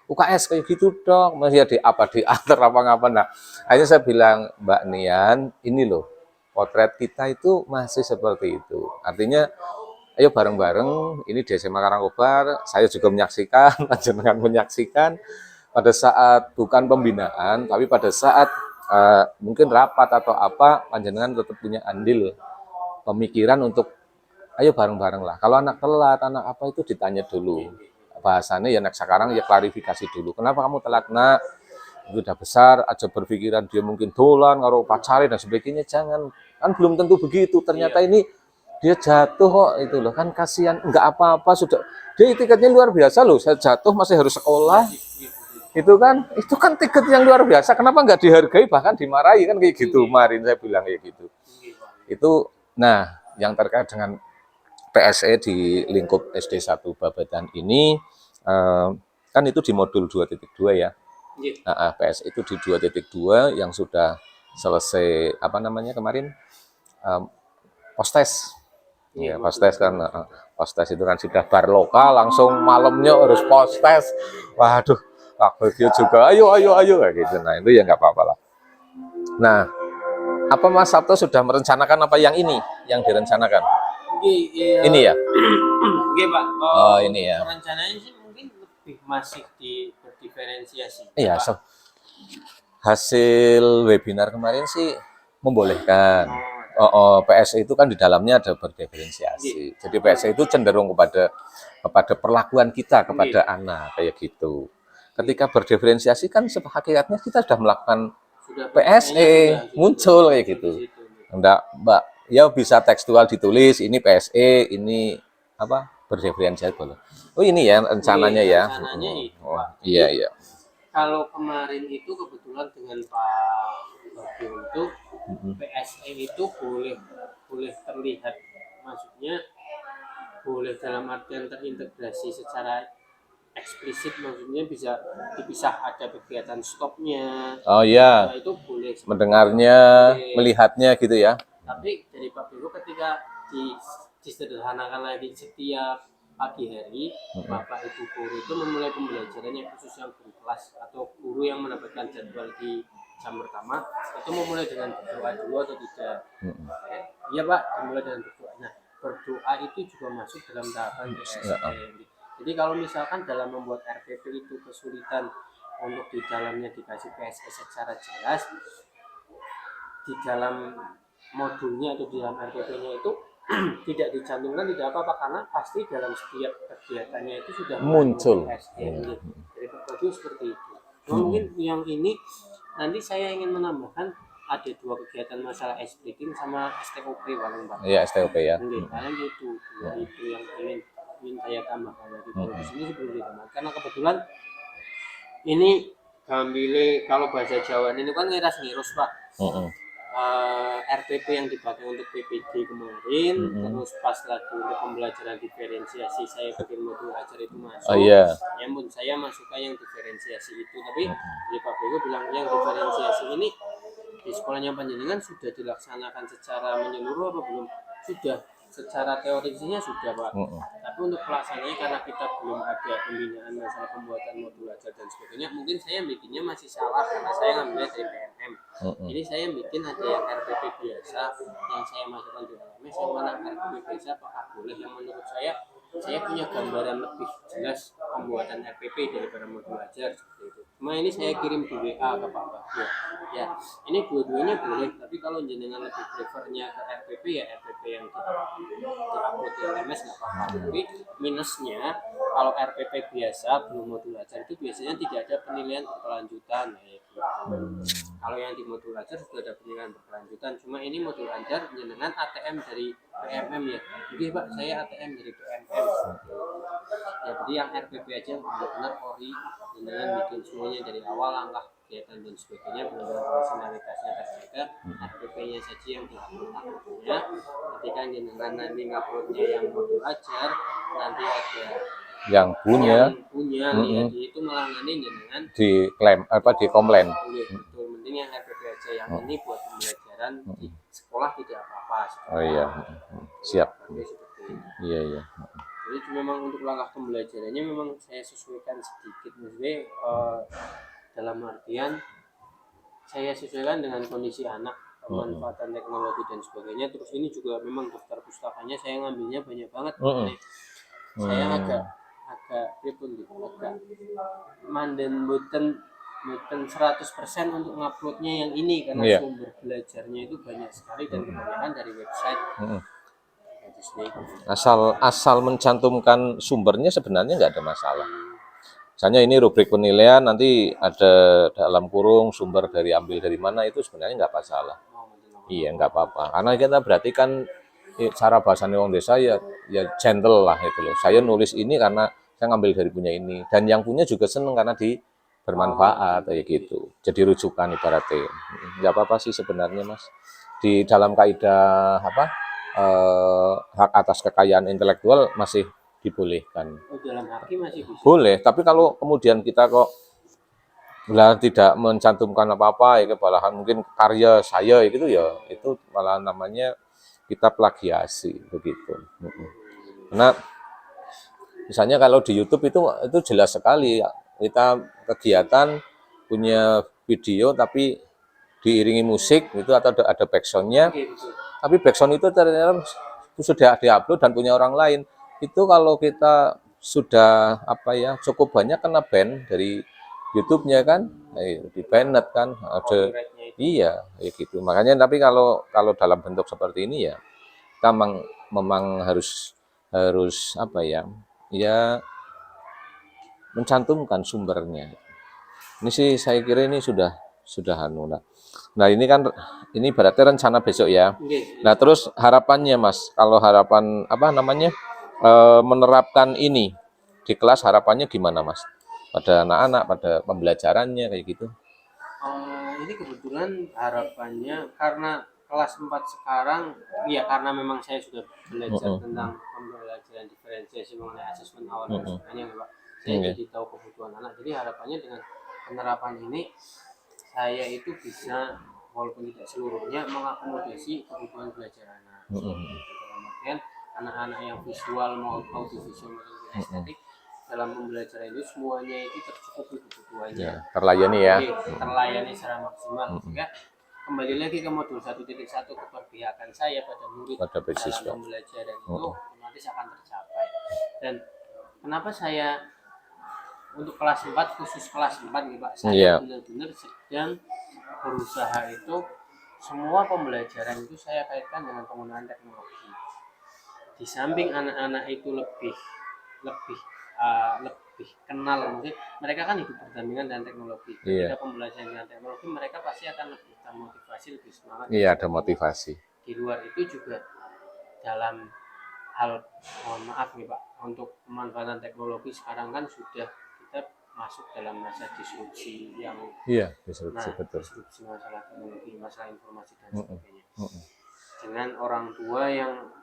UKS kayak gitu dok, masih diantar apa ngapa. Nah akhirnya saya bilang Mbak Nian, ini loh potret kita itu masih seperti itu. Artinya ayo bareng-bareng ini di SMA Karangkobar, saya juga menyaksikan, jenengan menyaksikan pada saat bukan pembinaan, tapi pada saat mungkin rapat atau apa, panjenengan tetap punya andil pemikiran untuk ayo bareng-bareng lah. Kalau anak telat, anak apa itu ditanya dulu. Bahasannya ya anak sekarang ya klarifikasi dulu. Kenapa kamu telat nak? Itu udah besar, aja berpikiran dia mungkin dolan, ngaruh pacari dan sebagainya. Jangan, kan belum tentu begitu. Ternyata ini dia jatuh kok itu loh, kan kasihan, nggak apa-apa sudah. Dia tiketnya luar biasa loh, saya jatuh masih harus sekolah. Itu kan tiket yang luar biasa, kenapa nggak dihargai, bahkan dimarahi kan kayak gitu. Kemarin saya bilang kayak gitu. Itu, nah, yang terkait dengan PSE di lingkup SD 1 Babadan ini, kan itu di modul 2.2 ya. PSE itu di 2.2 yang sudah selesai, apa namanya kemarin, postes. Ya, postes kan, postes itu kan sudah bar lokal, langsung malamnya harus postes. Waduh, Pak Bagio juga, ayo kayak gitu. Nah itu ya nggak apa-apa lah. Nah, apa Mas Sabto sudah merencanakan apa yang ini, yang direncanakan? Ini ya? Oke Pak. Oh ini ya. Rencananya sih mungkin lebih masih diferensiasi. Iya, so, hasil webinar kemarin sih membolehkan. PSE itu kan di dalamnya ada berdiferensiasi. Jadi PSE itu cenderung kepada perlakuan kita kepada anak kayak gitu. Ketika berdiferensiasi kan hakikatnya kita sudah melakukan PSE, muncul kayak gitu. Enggak, Mbak, ya bisa tekstual ditulis ini PSE, ini apa berdiferensiasi boleh. Oh ini ya rencananya ya. Rencananya oh, iya. Kalau kemarin itu kebetulan dengan Pak Bagio itu PSE itu boleh terlihat, maksudnya boleh dalam artian terintegrasi secara eksplisit, maksudnya bisa dipisah, ada kegiatan stopnya. Oh iya. Itu boleh. Mendengarnya, melihatnya gitu ya. Tapi dari Pak Bagio ketika disederhanakan lagi setiap pagi hari, Bapak Ibu guru itu memulai pembelajarannya, khusus yang guru kelas atau guru yang mendapatkan jadwal di jam pertama, itu memulai dengan berdoa dulu atau tidak? Iya Pak, dimulai dengan berdoa. Nah, berdoa itu juga masuk dalam tahapan PSE. Jadi kalau misalkan dalam membuat RPP itu kesulitan untuk di dalamnya dikasih PSE secara jelas, di dalam modulnya atau di dalam RPP-nya itu tidak dicantumkan, tidak apa-apa, karena pasti dalam setiap kegiatannya itu sudah muncul PSE. Dari Pak Bagio seperti itu. Mungkin yang ini nanti saya ingin menambahkan ada 2 kegiatan masalah S-Breaking sama STOP paling Pak. Iya, STOP ya. Paling itu yang ingin saya tambahkan lagi. Di sini sebelum ditambahkan, karena kebetulan ini gambile, kalau bahasa Jawa ini kan ngiras-ngirus Pak. RPP yang dipakai untuk PPD kemarin, terus pas lagi untuk pembelajaran diferensiasi saya bikin modul ajar itu masuk. Ya pun saya masukkan yang diferensiasi itu, tapi Pak Bagio bilang yang diferensiasi ini di sekolahnya panjenengan sudah dilaksanakan secara menyeluruh apa belum? Sudah, secara teorisnya sudah Pak. Tapi untuk pelaksanaannya karena kita belum ada pembinaan masalah pembuatan modul ajar dan sebagainya, mungkin saya bikinnya masih salah karena saya ngambilnya dari PNM. Jadi saya bikin ada yang RPP biasa yang saya masukkan di LMS, yang mana RPP biasa apakah boleh, yang menurut saya punya gambaran lebih jelas pembuatan RPP daripada modul ajar seperti itu. Cuma ini saya kirim di WA ke Pak Bagio. Ya, ini dua-duanya boleh, tapi kalau jenengan lebih prefernya ke RPP ya RPP yang diupload di LMS nggak apa-apa. Tapi minusnya kalau RPP biasa belum modul ajar itu biasanya tidak ada penilaian berkelanjutan gitu. Kalau yang di modul ajar sudah ada penilaian berkelanjutan. Cuma ini modul ajar jenengan ATM dari PMM ya. Jadi Pak, saya ATM dari PMM. Ya, jadi yang RPP aja benar-benar ori, jenengan bikin semuanya dari awal, langkah kegiatan dan sebagainya, benar-benar profesionalitasnya terjaga. RPP-nya saja yang diupload-uploadnya. Ketika jenengan nanti nguploadnya yang modul ajar, nanti ada yang punya lihat itu malah nanti jenengan diklaim di komplain. Betul, penting yang RPP aja, yang ini buat pembelajaran di sekolah tidak apa-apa. Oh iya, siap. Iya. Jadi memang untuk langkah pembelajarannya memang saya sesuaikan sedikit, maksudnya dalam artian saya sesuaikan dengan kondisi anak, pemanfaatan teknologi dan sebagainya. Terus ini juga memang daftar pustakanya saya ngambilnya banyak banget. Saya agak manden buten 100% untuk nguploadnya yang ini karena sumber belajarnya itu banyak sekali dan kebanyakan dari website. Asal mencantumkan sumbernya sebenarnya nggak ada masalah. Misalnya ini rubrik penilaian, nanti ada dalam kurung sumber ambil dari mana, itu sebenarnya nggak masalah. Iya, nggak apa-apa. Karena kita berarti kan cara bahasanya orang desa ya gentle lah itu loh. Saya nulis ini karena saya ngambil dari punya ini, dan yang punya juga seneng karena bermanfaat kayak gitu. Jadi rujukan ibaratnya. Nggak apa-apa sih sebenarnya Mas. Di dalam kaidah hak atas kekayaan intelektual masih dibolehkan. Dalam haki masih bisa. Boleh, tapi kalau kemudian kita kok tidak mencantumkan apa-apa ya, malahan mungkin karya saya gitu ya, itu malah namanya kita plagiasi begitu. Karena misalnya kalau di YouTube itu jelas sekali kita kegiatan punya video tapi diiringi musik itu atau ada backsoundnya, tapi backsound itu ternyata sudah diupload dan punya orang lain. Itu kalau kita sudah cukup banyak kena ban dari YouTube-nya kan, di banned kan, ada iya kayak gitu. Makanya tapi kalau dalam bentuk seperti ini ya kita memang harus mencantumkan sumbernya. Ini sih saya kira ini sudah Nah ini kan berarti rencana besok ya. Nah terus harapannya Mas, kalau harapan menerapkan ini di kelas harapannya gimana Mas? Pada anak-anak, pada pembelajarannya kayak gitu. Ini kebetulan harapannya karena kelas 4 sekarang, ya karena memang saya sudah belajar tentang pembelajaran diferensiasi mengenai asesmen awal dan sebagainya, Pak. Saya jadi tahu kebutuhan anak. Jadi harapannya dengan penerapan ini, saya itu bisa walaupun tidak seluruhnya mengakomodasi kebutuhan belajar anak. Kemudian anak-anak yang visual mau audiovisual maupun estetik dalam pembelajaran itu semuanya itu tercukupi kebutuhannya. Ya, terlayani ya. Terlayani secara maksimal. Sehingga kembali lagi ke modul 1.1 keberpihakan saya pada murid pada dalam pembelajaran itu otomatis akan tercapai. Dan kenapa saya untuk kelas 4 khusus kelas 4 nih Pak, saya benar-benar sedang berusaha itu semua pembelajaran itu saya kaitkan dengan penggunaan teknologi. Di samping anak-anak itu lebih kenal, mungkin mereka kan hidup berdampingan dengan teknologi. Ketika pembelajaran dengan teknologi, mereka pasti akan lebih termotivasi, lebih semangat. Iya, ada motivasi. Di luar itu juga dalam hal, mohon maaf nih Pak, untuk pemanfaatan teknologi sekarang kan sudah kita masuk dalam masa disrupsi yang disrupsi betul. Disrupsi masalah teknologi, masalah informasi dan sebagainya. Dengan orang tua yang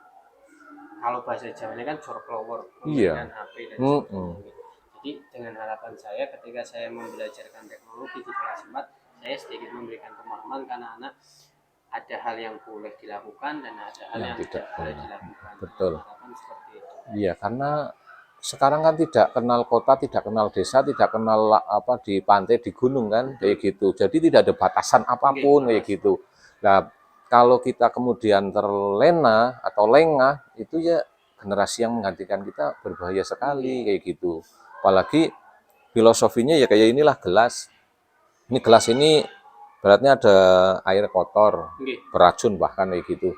kalau bahasa Jawanya kan jorklower, memberikan HP dan sebagainya. Jadi dengan harapan saya ketika saya membelajarkan teknologi di kelas 4, saya sedikit memberikan pemahaman karena anak ada hal yang boleh dilakukan dan ada hal yang tidak boleh dilakukan. Betul. Harapan seperti itu. Iya, karena sekarang kan tidak kenal kota, tidak kenal desa, tidak kenal di pantai, di gunung kan, kayak gitu. Jadi tidak ada batasan apapun kayak gitu. Nah, kalau kita kemudian terlena atau lengah, itu ya generasi yang menggantikan kita berbahaya sekali kayak gitu. Apalagi filosofinya ya kayak inilah gelas. Ini gelas ini beratnya ada air kotor, beracun bahkan kayak gitu.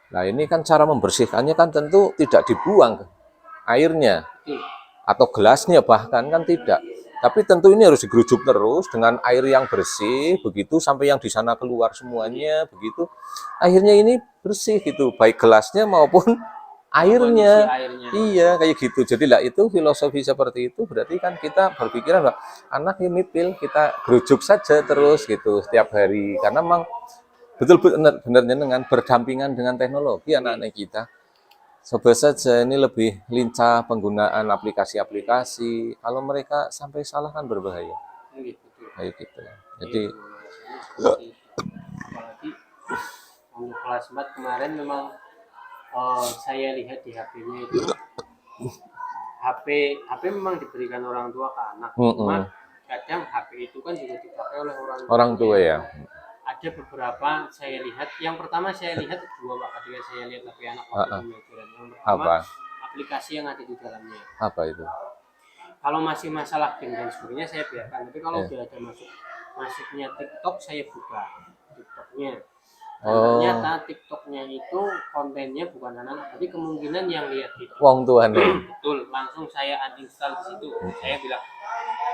Nah ini kan cara membersihkannya kan tentu tidak dibuang airnya atau gelasnya bahkan kan tidak. Tapi tentu ini harus digerujuk terus dengan air yang bersih, begitu sampai yang di sana keluar semuanya, begitu. Akhirnya ini bersih gitu, baik gelasnya maupun airnya. Iya, kayak gitu. Jadi lah itu filosofi seperti itu berarti kan kita berpikiran bahwa anak ini pil, kita gerujuk saja terus gitu setiap hari. Karena memang betul-betul benarnya dengan berdampingan dengan teknologi anak-anak kita. Coba saja ini lebih lincah penggunaan aplikasi-aplikasi. Kalau mereka sampai salah kan berbahaya. Kayak gitu. Jadi apalagi untuk kelas 4 kemarin memang saya lihat di HP-nya itu HP memang diberikan orang tua ke anak. Cuma kadang HP itu kan juga dipakai oleh orang tua ya. Ada beberapa saya lihat, yang pertama saya lihat dua Pak, ketika saya lihat HP anak waktu pembelajaran. Yang pertama aplikasi yang ada di dalamnya. Apa itu? Kalau masih masalah game dan sebagainya saya biarkan, tapi kalau sudah ada masuknya TikTok saya buka TikToknya. Dan ternyata TikToknya itu kontennya bukan anak-anak, tapi kemungkinan yang lihat itu wong tuan. Betul, langsung saya uninstall di situ. Saya bilang,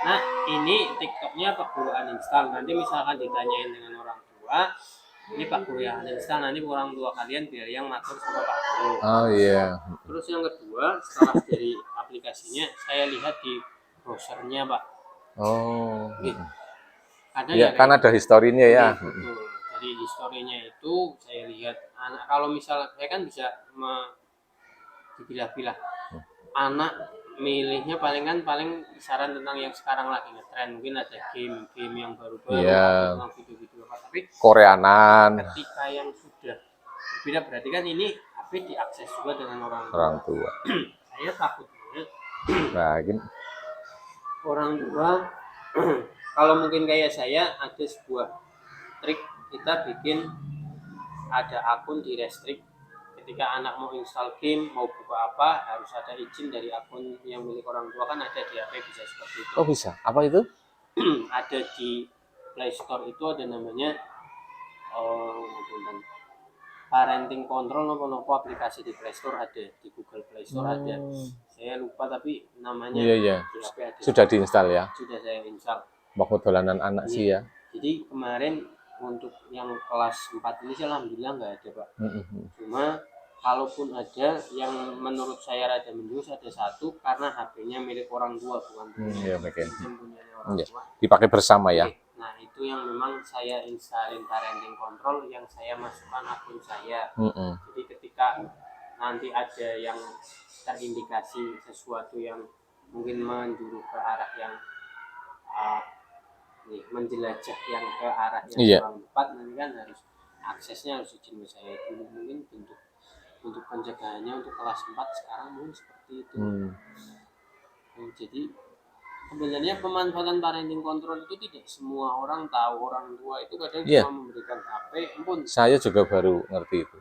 nah ini TikToknya apa perlu uninstall? Nanti misalkan ditanyain dengan orang tua, Ini Pak Guru ya, instan nanti orang tua kalian biar yang ngatur sama Pak Guru. Oh iya. Terus yang kedua, setelah dari aplikasinya, saya lihat di browsernya Pak. Oh. Gitu. Ada ya kan ada historinya ya. Betul. Jadi historinya itu saya lihat anak, kalau misal saya kan bisa dipilah-pilah anak milihnya paling saran tentang yang sekarang lagi ngetren, mungkin ada game yang baru-baru tentang video-video apa, tapi Koreanan ketika yang sudah berbeda berarti kan ini HP diakses juga dengan orang tua. Saya takutnya orang tua kalau mungkin kayak saya ada sebuah trik, kita bikin ada akun di restrict. Ketika anak mau install game, mau buka apa, harus ada izin dari akun yang milik orang tua, kan ada di HP, bisa seperti itu. Oh bisa, apa itu? Ada di Play Store itu ada namanya parenting control, nopo aplikasi di Play Store ada, di Google Play Store ada. Saya lupa tapi namanya di HP ada. Sudah diinstal ya? Sudah saya install. Waktu dolanan anak sih ya. Jadi kemarin untuk yang kelas 4 ini sih alhamdulillah nggak ada Pak. Cuma kalaupun ada, yang menurut saya rada menjurus ada satu, karena HP-nya milik orang tua, bukan punya orang tua. Dipakai bersama ya. Nah itu yang memang saya installin parenting control, yang saya masukkan akun saya. Jadi ketika nanti ada yang terindikasi sesuatu yang mungkin menjuru ke arah yang menjelajah yang ke arah yang kurang tepat, nanti kan harus aksesnya harus izin ke saya dulu. Mungkin untuk pencegahannya untuk kelas 4 sekarang mungkin seperti itu. Jadi sebenarnya pemanfaatan parenting control itu tidak semua orang tahu. Orang tua itu kadang cuma memberikan HP pun. Saya juga baru ngerti itu.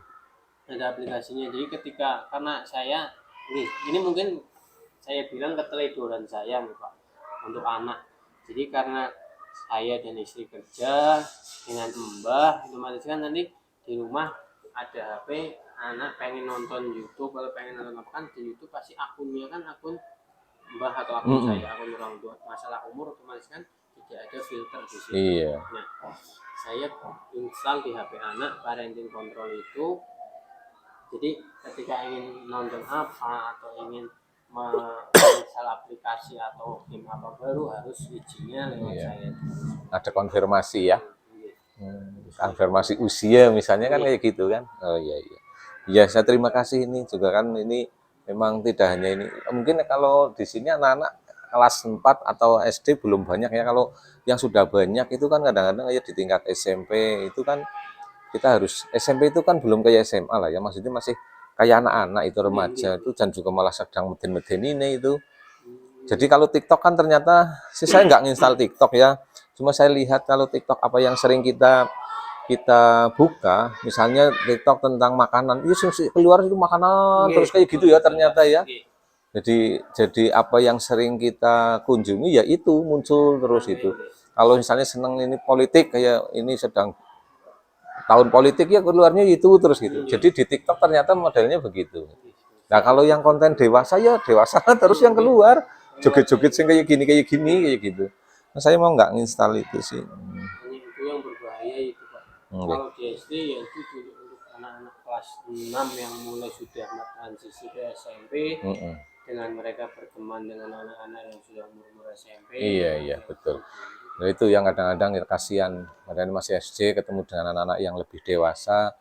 Ada aplikasinya. Jadi ketika, karena saya ini mungkin saya bilang keteledoran saya nih Pak untuk anak. Jadi karena saya dan istri kerja dengan mbah, otomatis kan nanti di rumah ada HP, anak pengen nonton YouTube atau pengen nonton apa, kan di YouTube pasti akunnya kan akun mbah atau akun saya, akun orang tua. Masalah umur otomatis kan tidak ada filter di situ. Nah, saya install di HP anak parenting control itu. Jadi ketika ingin nonton apa atau ingin menginstal aplikasi atau game apa baru, harus izinnya lewat saya. Ada konfirmasi ya. Konfirmasi usia misalnya kan kayak gitu kan. Oh iya. Ya, saya terima kasih, ini juga kan ini memang tidak hanya ini. Mungkin kalau di sini anak-anak kelas 4 atau SD belum banyak ya. Kalau yang sudah banyak itu kan kadang-kadang ya di tingkat SMP itu kan kita harus, SMP itu kan belum kayak SMA lah ya. Maksudnya masih kayak anak-anak itu, remaja itu, dan juga malah sedang meden-meden ini itu. Jadi kalau TikTok kan ternyata saya nggak nginstal TikTok ya. Cuma saya lihat kalau TikTok apa yang sering kita buka, misalnya TikTok tentang makanan, keluar itu makanan terus kayak gitu ya ternyata ya. Jadi apa yang sering kita kunjungi ya itu muncul terus itu. Kalau misalnya seneng ini politik, kayak ini sedang tahun politik ya keluarnya itu terus gitu. Jadi di TikTok ternyata modelnya begitu. Nah kalau yang konten dewasa ya dewasa terus yang keluar joget-joget sing kayak gini gitu. Nah, saya mau nggak nginstal itu sih. Itu yang berbahaya itu Pak. Kalau di SD ya itu untuk anak-anak kelas 6 yang mulai sudah transisi ke SMP, dengan mereka berteman dengan anak-anak yang sudah umur SMP. Iya betul. Nah itu yang kadang-kadang kasihan, padahal masih SD ketemu dengan anak-anak yang lebih dewasa,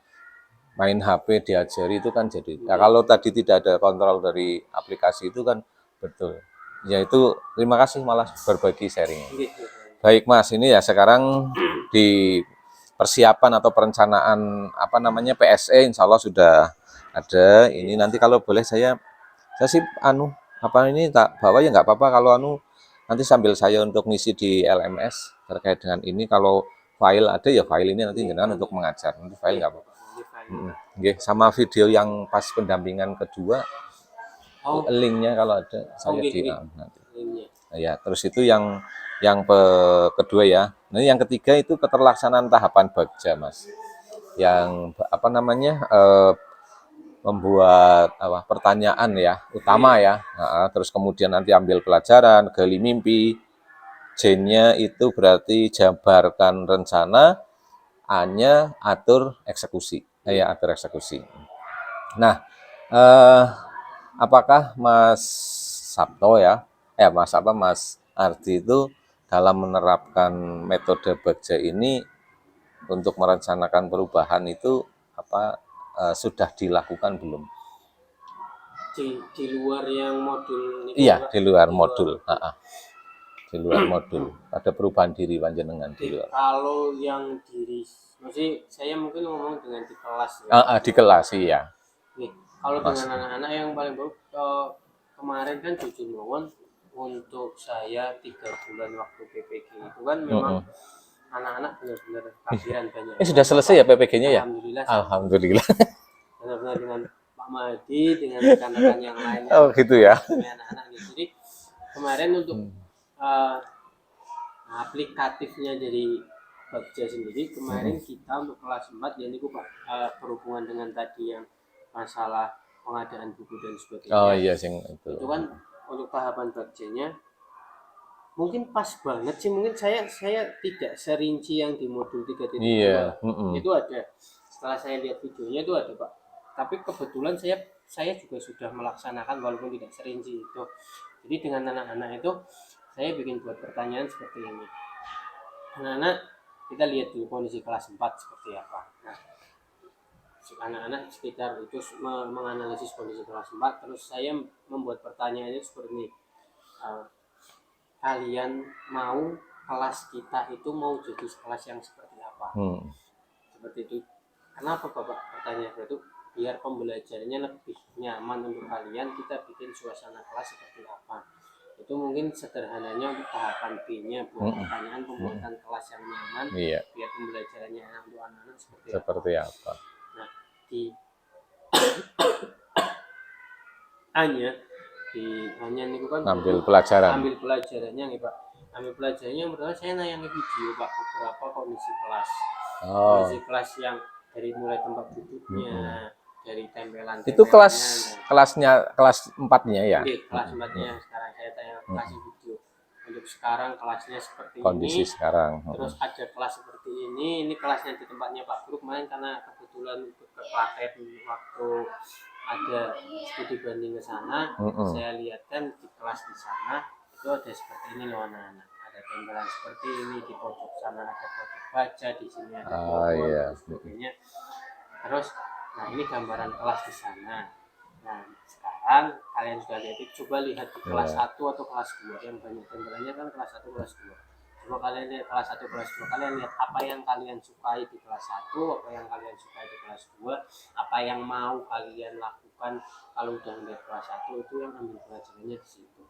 main HP diajari itu kan jadi. Nah, kalau tadi tidak ada kontrol dari aplikasi itu kan betul. Ya itu, terima kasih malah berbagi sharing. Baik Mas, ini ya sekarang di persiapan atau perencanaan apa namanya PSE insya Allah sudah ada. Ini nanti kalau boleh saya sih apa ini tak bawa ya nggak apa-apa, kalau nanti sambil saya untuk ngisi di LMS terkait dengan ini. Kalau file ada ya file ini nanti jenengan untuk mengajar, nanti file nggak apa-apa. Sama video yang pas pendampingan kedua, linknya kalau ada saya di nanti. Ya, terus itu yang kedua ya. Nah, yang ketiga itu keterlaksanaan tahapan bagja Mas. Yang apa namanya membuat pertanyaan ya utama ya. Nah, terus kemudian nanti ambil pelajaran, gali mimpi. J-nya itu berarti jabarkan rencana. A-nya atur eksekusi. Ya, atur eksekusi. Nah, apakah Mas Sabto ya, Mas Ardi itu dalam menerapkan metode Bagja ini untuk merencanakan perubahan itu sudah dilakukan belum? Di luar yang modul ini? Iya, di luar modul. Di luar modul. Ada perubahan diri panjenengan di luar. Kalau yang diri, maksudnya saya mungkin ngomong dengan di kelas ya. Di kelas, iya. Nih, kalau dengan anak-anak yang paling baru, kemarin kan jujur mohon untuk saya 3 bulan waktu PPG itu kan memang anak-anak benar-benar kafiran banyak. Sudah selesai ya PPG-nya ya? Alhamdulillah. Alhamdulillah. Benar-benar dengan Pak Mahdi, dengan rekan-rekan yang lainnya. Oh gitu ya. Anak-anak gitu. Jadi kemarin untuk aplikatifnya dari Bagja sendiri, kemarin kita untuk kelas 4 jadi berhubungan dengan tadi yang masalah pengadaan buku dan sebagainya. Oh iya, itu kan untuk tahapan Bagjanya mungkin pas banget sih, mungkin saya tidak serinci yang di modul 3.2. Iya. Itu ada, setelah saya lihat videonya itu ada Pak, tapi kebetulan saya juga sudah melaksanakan walaupun tidak serinci itu. Jadi dengan anak-anak itu saya bikin buat pertanyaan seperti ini. Anak-anak, kita lihat dulu kondisi kelas 4 seperti apa. Nah, anak-anak sekitar itu menganalisis kondisi kelas 4, terus saya membuat pertanyaannya seperti ini. Kalian mau kelas kita itu mau jadi kelas yang seperti apa? Seperti itu. Kenapa Bapak bertanya itu? Biar pembelajarannya lebih nyaman untuk kalian, kita bikin suasana kelas seperti apa. Itu mungkin sederhananya untuk tahapan B-nya buat pertanyaan pembuatan kelas yang nyaman, biar pembelajarannya untuk anak-anak seperti apa. Nah, di hanya ini kan ambil pelajarannya nih Pak. Ambil pelajarannya yang pertama saya nayangin video Pak, beberapa kondisi kelas. Kondisi kelas yang dari mulai tempat duduknya, dari tempelan. Itu kelas 4-nya ya? Kelas 4-nya sekarang saya kasih video. Untuk sekarang kelasnya seperti kondisi ini. Sekarang. Terus ada kelas seperti ini kelasnya di tempatnya Pak Guru kemarin, karena kebetulan ikut ke Klaten waktu ada studi banding ke sana, saya lihatkan di kelas di sana itu ada seperti ini loh anak-anak. Ada tempelan seperti ini, di pojok sana ada pojok baca, di sini ada pojok dan sebagainya. Terus, nah ini gambaran kelas di sana. Nah sekarang kalian sudah lihat, coba lihat di kelas 1 atau kelas 2 yang banyak tempelannya kan kelas 1 kelas 2. Coba kalian lihat kelas 1 kelas 2, kalian lihat apa yang kalian sukai di kelas 1, apa yang kalian sukai di kelas 2, apa yang mau kalian lakukan kalau udah lihat kelas 1, itu yang ambil pelajarannya di situ.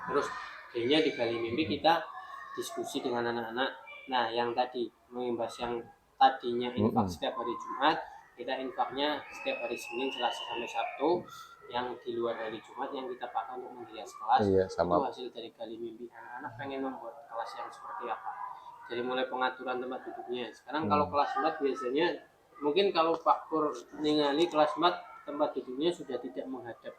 Terus akhirnya di Gali Mimpi kita diskusi dengan anak-anak. Nah yang tadi mengimbas yang tadinya infak setiap hari Jumat, kita infaknya setiap hari Senin, Selasa sampai Sabtu. Yang di luar hari Jumat yang kita pakai untuk menghias kelas, itu hasil dari Gali Mimpi. Anak-anak pengen membuat kelas yang seperti apa, dari mulai pengaturan tempat duduknya. Sekarang kalau kelas 4 biasanya mungkin kalau Pak Pur ningali kelas 4 tempat duduknya sudah tidak menghadap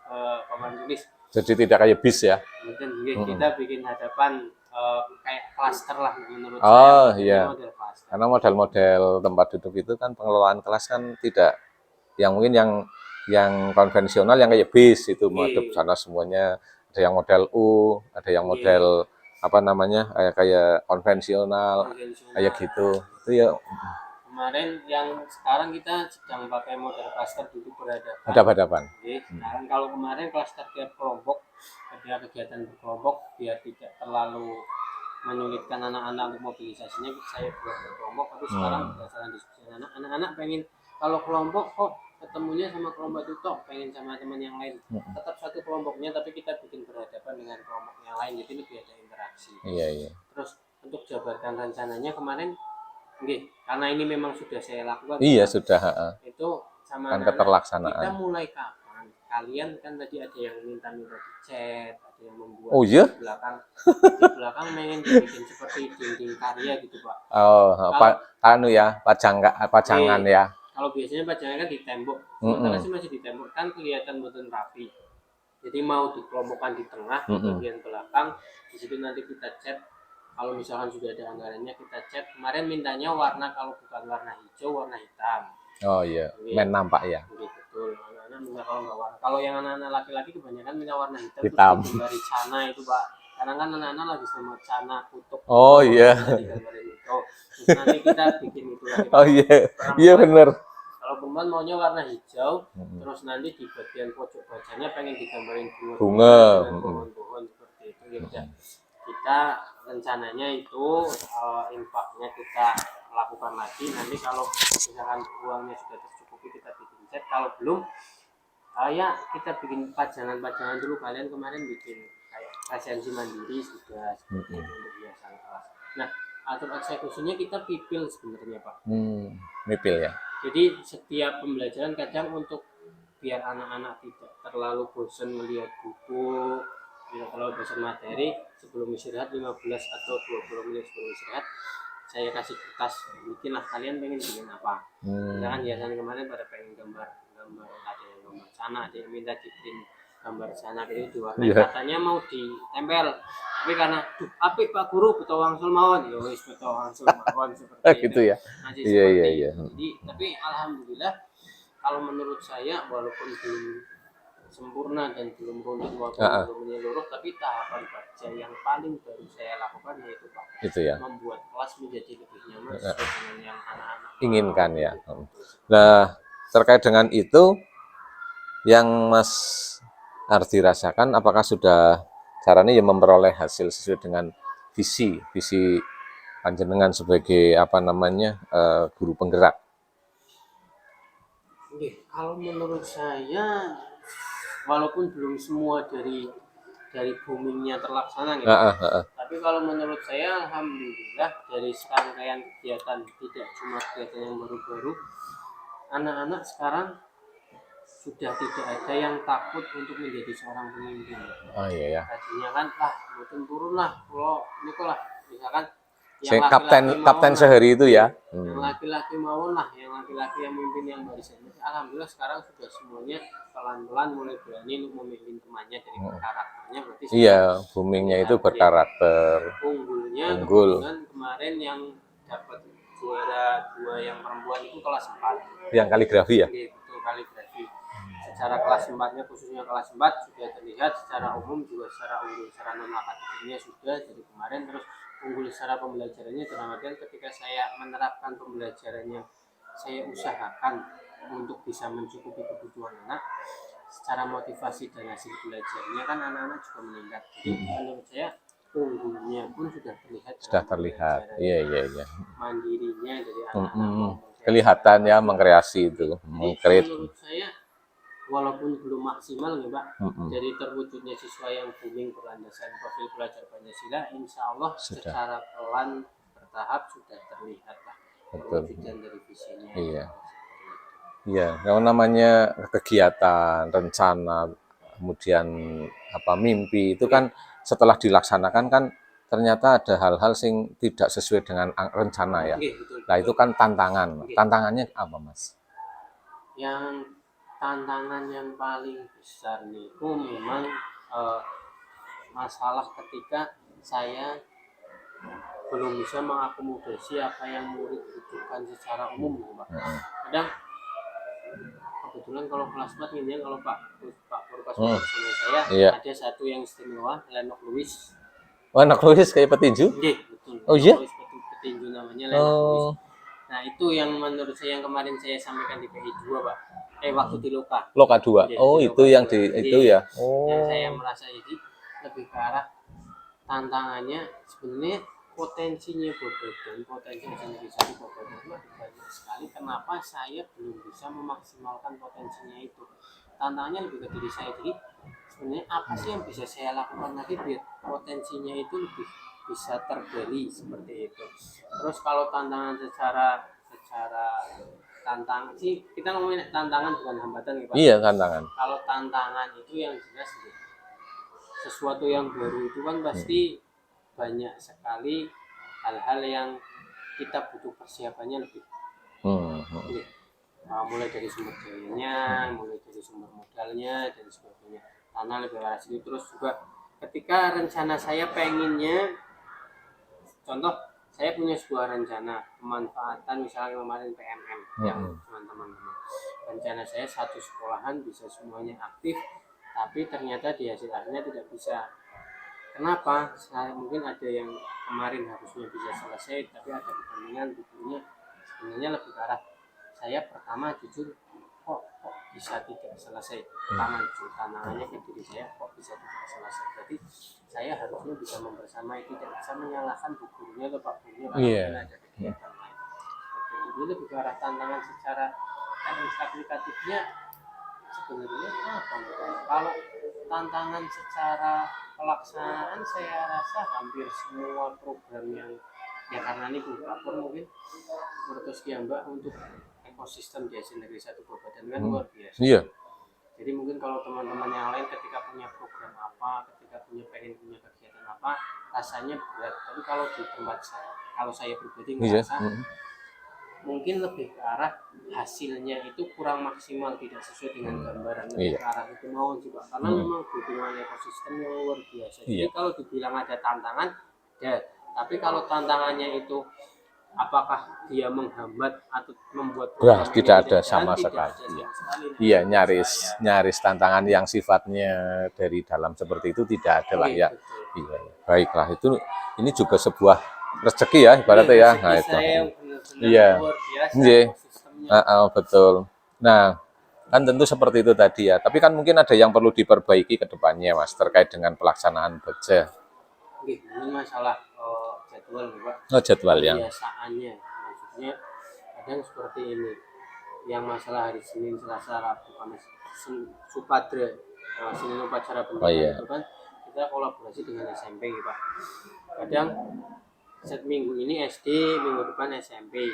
papan tulis, jadi tidak kayak bis ya. Mungkin kita bikin hadapan kayak klaster lah menurut saya. Iya. Karena model-model tempat duduk itu kan pengelolaan kelas kan tidak yang mungkin yang konvensional yang kayak bis itu menghadap sana semuanya. Ada yang model U, ada yang model kayak konvensional kayak gitu. Itu ya. Kemarin yang sekarang kita sedang pakai model klaster duduk berhadapan. Sekarang kalau kemarin klaster tiap kelompok, ada kegiatan berkelompok biar tidak terlalu menyulitkan anak-anak untuk mobilisasinya, saya buat berkelompok. Tapi sekarang berdasarkan diskusi anak-anak pengen kalau kelompok kok ketemunya sama kelompok itu toh pengen sama teman yang lain, tetap satu kelompoknya tapi kita bikin berhadapan dengan kelompok yang lain, jadi lebih ada interaksi. Iya. Terus untuk jabarkan rencananya kemarin, karena ini memang sudah saya lakukan. Iya sudah. Itu sama kan keterlaksanaan. Kita mulai kapan? Kalian kan tadi ada yang minta di chat, ada yang membuat di belakang pengen bikin seperti dinding karya gitu Pak. Pajangan ya. Kalau biasanya pajangan kan di tembok, sementara sih masih di tembok kan kelihatan betul rapi. Jadi mau dikelompokkan di tengah, di bagian belakang, di situ nanti kita cat kalau misalkan sudah ada anggarannya kita cat. Kemarin mintanya warna, kalau bukan warna hijau, warna hitam. Oh iya, main nampak ya. Betul. Anak-anak minta kalau nggak warna. Kalau yang anak-anak laki-laki kebanyakan minta warna hitam. Hitam. Terus digambarin cana itu Pak. Karena kan anak-anak lagi sama cana kutuk. Oh iya. Digambarin itu. Terus nanti kita bikin itu lagi. Oh iya, iya benar. Kalau perempuan maunya warna hijau, terus nanti di bagian pojok bacanya pengen digambarin bunga, pohon-pohon seperti itu. Ya kita rencananya itu infaknya kita lakukan lagi. Nanti kalau misalkan uangnya sudah tercukupi kita bikin cat. Kalau belum, ya kita bikin pajangan dulu. Kalian kemarin bikin kayak presensi mandiri sudah seperti itu untuk hiasan kelas. Nah, atur eksekusinya kita pipil sebenarnya Pak. Pipil ya. Jadi setiap pembelajaran kadang untuk biar anak-anak tidak terlalu bosan melihat buku, tidak terlalu bosan materi, sebelum istirahat 15 atau 20 menit sebelum istirahat saya kasih kertas, bikinlah kalian pengen bikin apa. Misalkan biasanya kemarin pada pengen gambar, ada yang gambar sana, ada yang minta dibikin gambar sana gitu diwarnai, katanya mau ditempel, tapi karena apik Pak Guru betul wangsul mawon, ya wis betul wangsul mawon seperti gitu ya. Iya. Jadi tapi alhamdulillah kalau menurut saya walaupun belum sempurna dan belum runtuh walaupun belum menyeluruh, tapi tahapan baca yang paling baru saya lakukan yaitu Pak, itu ya, membuat kelas menjadi lebih nyaman sesuai dengan yang anak-anak inginkan ya. Nah, terkait dengan itu yang Mas Ardi rasakan, apakah sudah caranya ya memperoleh hasil sesuai dengan visi panjenengan sebagai guru penggerak? Oke, kalau menurut saya walaupun belum semua dari boomingnya terlaksana gitu, tapi kalau menurut saya alhamdulillah dari serangkaian kegiatan, tidak cuma kegiatan yang baru-baru, anak-anak sekarang sudah tidak ada yang takut untuk menjadi seorang pemimpin. Oh iya ya. Tadinya kan mungkin turun lah, kalau ini lah misalkan yang kapten sehari itu ya. Yang laki-laki mau lah, yang laki-laki yang memimpin yang barisan. Alhamdulillah sekarang sudah semuanya pelan-pelan mulai berani untuk memimpin temannya dari karakternya. Berarti iya, boomingnya itu berkarakter. Unggul. Kemarin yang dapat juara 2 yang perempuan itu kelas 4. Yang kaligrafi ya? Betul, kaligrafi. Secara kelas 4-nya khususnya kelas 4 sudah terlihat, secara umum juga secara unggul, secara non akademiknya sudah dari kemarin. Terus unggul secara pembelajarannya dalam artian ketika saya menerapkan pembelajarannya, saya usahakan untuk bisa mencukupi kebutuhan anak. Secara motivasi dan hasil belajarnya kan anak-anak juga meningkat. Jadi menurut saya unggulnya pun sudah terlihat. Iya. Mandirinya dari anak-anak. Kelihatan ya mengkreasi itu, mengkreat. Menurut saya walaupun belum maksimal nih Pak, dari terwujudnya siswa yang booming berlandasan profil belajar Pancasila, insya Allah secara pelan bertahap sudah terlihat lah perwujudan dari visinya. Iya, kalau namanya kegiatan, rencana, kemudian mimpi itu kan setelah dilaksanakan kan ternyata ada hal-hal yang tidak sesuai dengan rencana ya. Nah itu kan tantangan. Tantangannya apa Mas? Yang tantangan yang paling besar itu memang masalah ketika saya belum bisa mengakomodasi apa yang murid butuhkan secara umum, Pak. Kadang kebetulan kalau kelas 4 ini kalau Pak Purkas sama saya ada satu yang istimewa, Lenok Lewis. Lenok Lewis kayak petinju? Iya, betul. Oh iya? Petinju namanya Lenok Lewis. Nah itu yang menurut saya yang kemarin saya sampaikan di PI 2 Pak. Waktu di Loka 2. Oh itu yang di itu ya. Yang saya merasa jadi lebih ke arah tantangannya sebenarnya potensinya Bogor dan potensi bisa di Bogor itu banyak sekali. Kenapa saya belum bisa memaksimalkan potensinya itu? Tantangannya lebih ke diri saya. Jadi sebenarnya apa sih yang bisa saya lakukan lagi biar potensinya itu lebih bisa tergali seperti itu. Terus kalau tantangan secara tantangan sih, kita ngomongin tantangan bukan hambatan ya Pak. Iya, tantangan. Kalau tantangan itu yang jelas sesuatu yang baru itu kan pasti banyak sekali hal-hal yang kita butuh persiapannya lebih. Mulai dari sumber dayanya, mulai dari sumber modalnya dan sebagainya. Tanah lebih arah situ. Terus juga ketika rencana saya pengennya contoh saya punya sebuah rencana pemanfaatan misalnya kemarin PMM yang teman-teman, rencana saya satu sekolahan bisa semuanya aktif, tapi ternyata di hasil akhirnya tidak bisa. Kenapa? Saya mungkin ada yang kemarin harusnya bisa selesai, tapi ada kepentingan bukunya sebenarnya lebih ke arah saya pertama jujur kok bisa tidak selesai. Pertama jujur tantangannya ke diri saya kok bisa tidak selesai. Jadi saya harusnya bisa membersamai, tidak bisa menyalahkan bu gurunya atau pak gurunya kalau mungkin ada kegiatan lain. Seperti ini lebih ke arah tantangan secara teknis aplikatifnya sebenarnya apa? Kalau tantangan secara pelaksanaan saya rasa hampir semua program yang ya karena ini Bupapor mungkin menurut Mbak untuk ekosistem di Negeri 1 Kabupaten kan luar biasa. Iya. Jadi mungkin kalau teman-teman yang lain ketika punya program apa, ketika pengen punya kegiatan apa, rasanya berat. Tapi kalau di tempat saya, kalau saya pribadi merasa mungkin lebih ke arah hasilnya itu kurang maksimal, tidak sesuai dengan gambaran, lebih ke arah itu mau juga karena memang dukungan ekosistem yang luar biasa. Jadi kalau dibilang ada tantangan, ya, tapi kalau tantangannya itu apakah dia menghambat atau membuat tidak ada sama sekali. Iya, nyaris tantangan yang sifatnya dari dalam seperti itu tidak ada lah ya. Iya, baiklah itu ini juga sebuah rezeki ya ibaratnya ya. Nah itu. Iya. Iya. Betul. Nah, kan tentu seperti itu tadi ya. Tapi kan mungkin ada yang perlu diperbaiki ke depannya, Mas, terkait dengan pelaksanaan baja. Ini masalah jadwal, Pak. Oh, jadwal ya. Kebiasaannya, maksudnya kadang seperti ini. Yang masalah hari Senin, Selasa, Rabu, Kamis, Supadra, Senin upacara bendera itu kan kita kolaborasi dengan SMP, Pak. Kadang minggu ini SD, minggu depan SMP.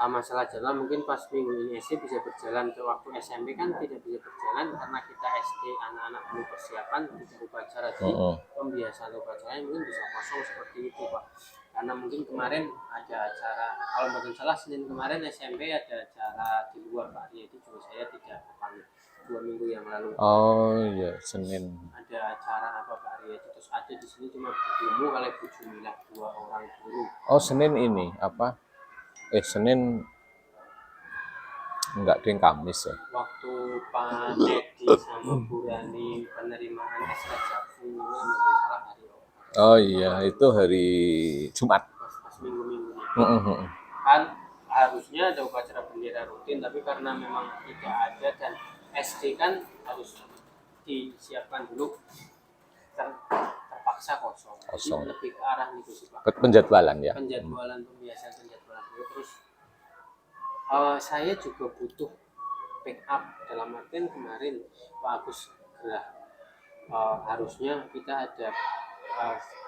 Masalah jalan mungkin pas minggu ini SD bisa berjalan, ke waktu SMP kan tidak bisa berjalan karena kita SD anak-anak belum persiapan tidak upacara, jadi pembiasaan upacaranya mungkin bisa kosong seperti itu, Pak. Karena mungkin kemarin ada acara, kalau bukan salah Senin kemarin SMP ada acara di luar, Pak. Jadi juga saya tidak panggil 2 minggu yang lalu. Oh iya, Senin. Ada acara apa Pak Arya? Terus ada di sini cuma Bu kali Bu Jumilah 2 orang guru. Oh Senin ini apa? Senin enggak ding Kamis ya. Waktu Pak Dedi sama Bu Rani penerimaan SK Jaksu salah hari. Oh iya, itu hari Jumat. Pas minggu-minggunya. Kan harusnya ada upacara bendera rutin, tapi karena memang tidak ada dan SD kan harus disiapkan dulu, terpaksa kosong. Jadi lebih ke arah itu sih Pak. Penjadwalan ya. Penjadwalan pembiasaan penjadwalan. Terus saya juga butuh backup dalam artian kemarin Pak Agus Gerah harusnya kita ada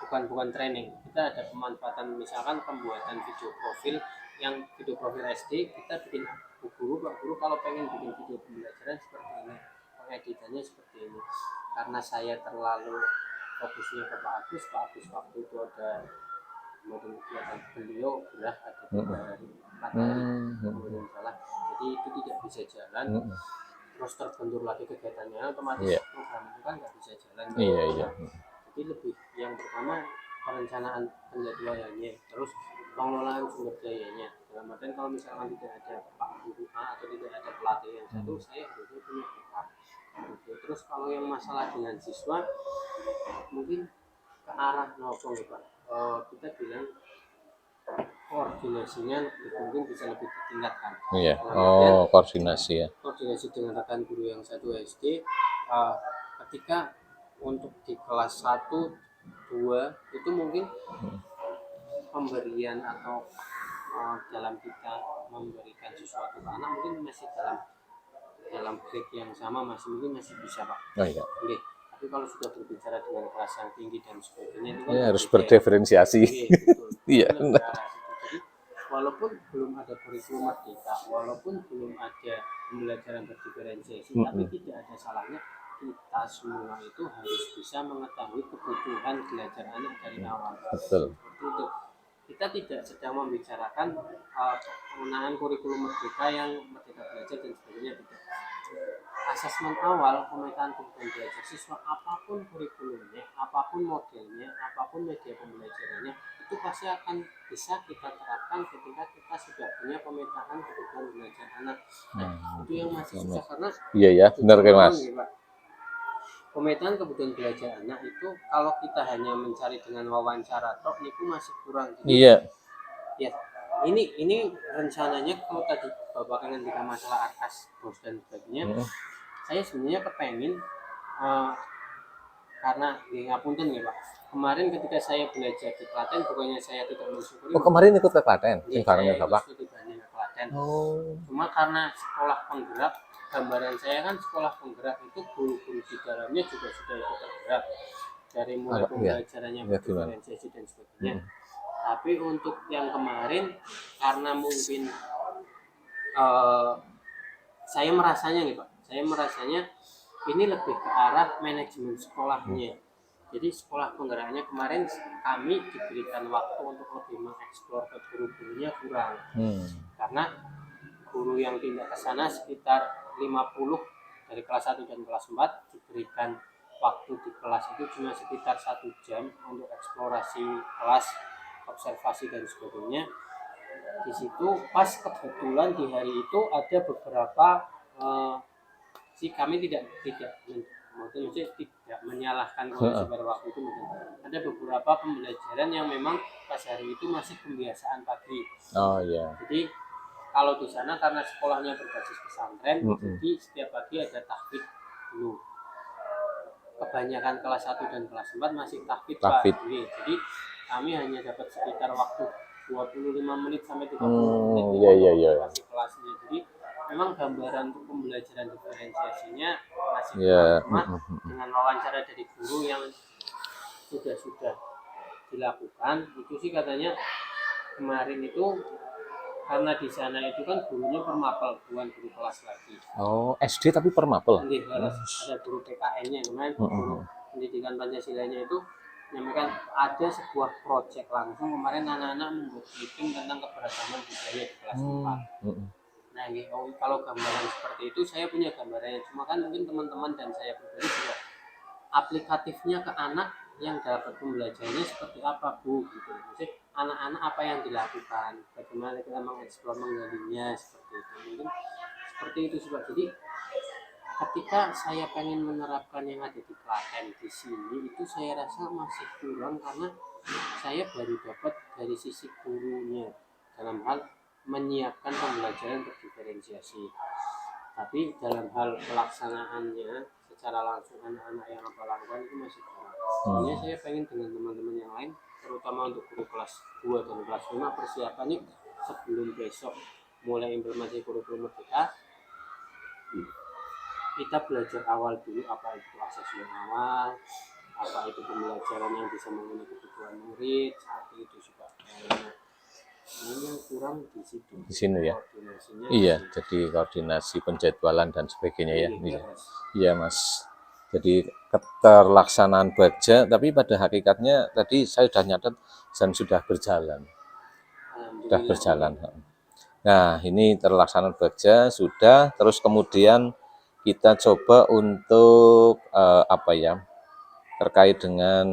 bukan training, kita ada pemanfaatan misalkan pembuatan video profil SD, kita bikin guru Pak Guru kalau pengen bikin video pembelajaran seperti ini, pengeditannya seperti ini. Karena saya terlalu fokusnya ke Pak Agus waktu itu ada model kegiatan beliau Gerah ada 3 hari 4 hari kemudian salah, jadi itu tidak bisa jalan. Terus terbentur lagi kegiatannya, otomatis program itu kan nggak bisa jalan. Iya. Jadi lebih yang pertama perencanaan penjadwalannya, terus pengelolaan sumber dayanya. Dalam artian kalau misalkan tidak ada Pak Guru A atau tidak ada pelatih yang satu, saya harusnya punya backup. Terus kalau yang masalah dengan siswa, mungkin ke arah nopong Pak. Kita bilang koordinasinya mungkin bisa lebih ditingkatkan. Iya. Koordinasi ya. Koordinasi dengan rekan guru yang satu SD, ketika untuk di kelas 1, 2 itu mungkin pemberian atau dalam kita memberikan sesuatu ke anak mungkin masih dalam grade yang sama, masih bisa Pak. Oh iya. Oke. Tapi kalau sudah berbicara dengan kelas yang tinggi dan sebagainya itu kan harus berdiferensiasi. Iya. Jadi walaupun belum ada kurikulum merdeka, walaupun belum ada pembelajaran berdiferensiasi, tapi tidak ada salahnya kita semua itu harus bisa mengetahui kebutuhan belajar anak dari awal. Betul. Itu kita tidak sedang membicarakan penggunaan kurikulum merdeka yang merdeka belajar dan sebagainya, tidak. asesmen awal pemetaan kebutuhan belajar siswa, apapun kurikulumnya, apapun modelnya, apapun media pembelajarannya, itu pasti akan bisa kita terapkan ketika kita sudah punya pemetaan kebutuhan belajar anak. Itu yang masih susah karena iya ya, benar kan Mas. Pemetaan kebutuhan belajar anak itu kalau kita hanya mencari dengan wawancara tok itu masih kurang. Jadi, iya. Ya, ini rencananya kalau tadi Bapak kan ketika masalah atas bos dan sebagainya, saya sebenarnya kepengen karena ngapunten ya Pak, kemarin ketika saya belajar di Klaten pokoknya saya tidak mensyukuri. Oh kemarin ikut ke Klaten, barengnya Bapak. Ke Klaten. Cuma karena sekolah penggerak, gambaran saya kan sekolah penggerak itu guru-guru di dalamnya juga sudah ikut tergerak dari mulai pembelajarannya diferensiasi dan sebagainya. Tapi untuk yang kemarin karena mungkin saya merasanya nih Pak, ini lebih ke arah manajemen sekolahnya. Jadi sekolah penggeraknya kemarin kami diberikan waktu untuk lebih mengeksplor ke guru-gurunya kurang. Karena guru yang pindah ke sana sekitar 50 dari kelas 1 dan kelas 4 diberikan waktu di kelas itu cuma sekitar 1 jam untuk eksplorasi kelas, observasi dan sebagainya. Di situ pas kebetulan di hari itu ada beberapa kami tidak menyalahkan kondisi pada waktu itu, ada beberapa pembelajaran yang memang pas hari itu masih pembiasaan pagi. Jadi kalau di sana karena sekolahnya berbasis pesantren, jadi setiap pagi ada tahfidz dulu. Kebanyakan kelas 1 dan kelas 4 masih tahfidz. Jadi kami hanya dapat sekitar waktu 25 menit sampai 30 menit untuk kelasnya. Jadi memang gambaran untuk pembelajaran diferensiasinya masih dengan wawancara dari guru yang sudah dilakukan itu sih katanya kemarin itu karena di sana itu kan gurunya permapel, bukan guru kelas lagi. SD tapi permapel. Ada guru PKN-nya kemarin, guru pendidikan Pancasilanya itu menyampaikan ada sebuah proyek langsung kemarin anak-anak membuat meeting tentang keberagaman budaya di kelas 4. Nah, kalau gambaran seperti itu saya punya gambarannya, cuma kan mungkin teman-teman dan saya pribadi juga aplikatifnya ke anak yang dapat pembelajarannya seperti apa Bu gitu. Maksudnya anak-anak apa yang dilakukan, bagaimana kita mengeksplor menggalinya seperti itu. Mungkin seperti itu sih Pak. Jadi ketika saya pengen menerapkan yang ada di Klaten di sini itu saya rasa masih kurang karena saya baru dapat dari sisi gurunya dalam hal menyiapkan pembelajaran berdiferensiasi. Tapi dalam hal pelaksanaannya secara langsung anak-anak yang apa lakukan itu masih kurang. Sebenarnya saya pengen dengan teman-teman yang lain, terutama untuk guru kelas 2 dan kelas 5 persiapannya sebelum besok mulai implementasi kurikulum Merdeka. Kita belajar awal dulu apa itu asesmen awal, apa itu pembelajaran yang bisa memenuhi kebutuhan murid, seperti itu sih Pak. Ini yang kurang di situ. Di sini ya. Iya, jadi koordinasi penjadwalan dan sebagainya ya. Iya Mas. Jadi keterlaksanaan baja, tapi pada hakikatnya tadi saya sudah nyatat dan sudah berjalan. Sudah berjalan. Nah, ini terlaksanaan baja sudah, terus kemudian kita coba untuk terkait dengan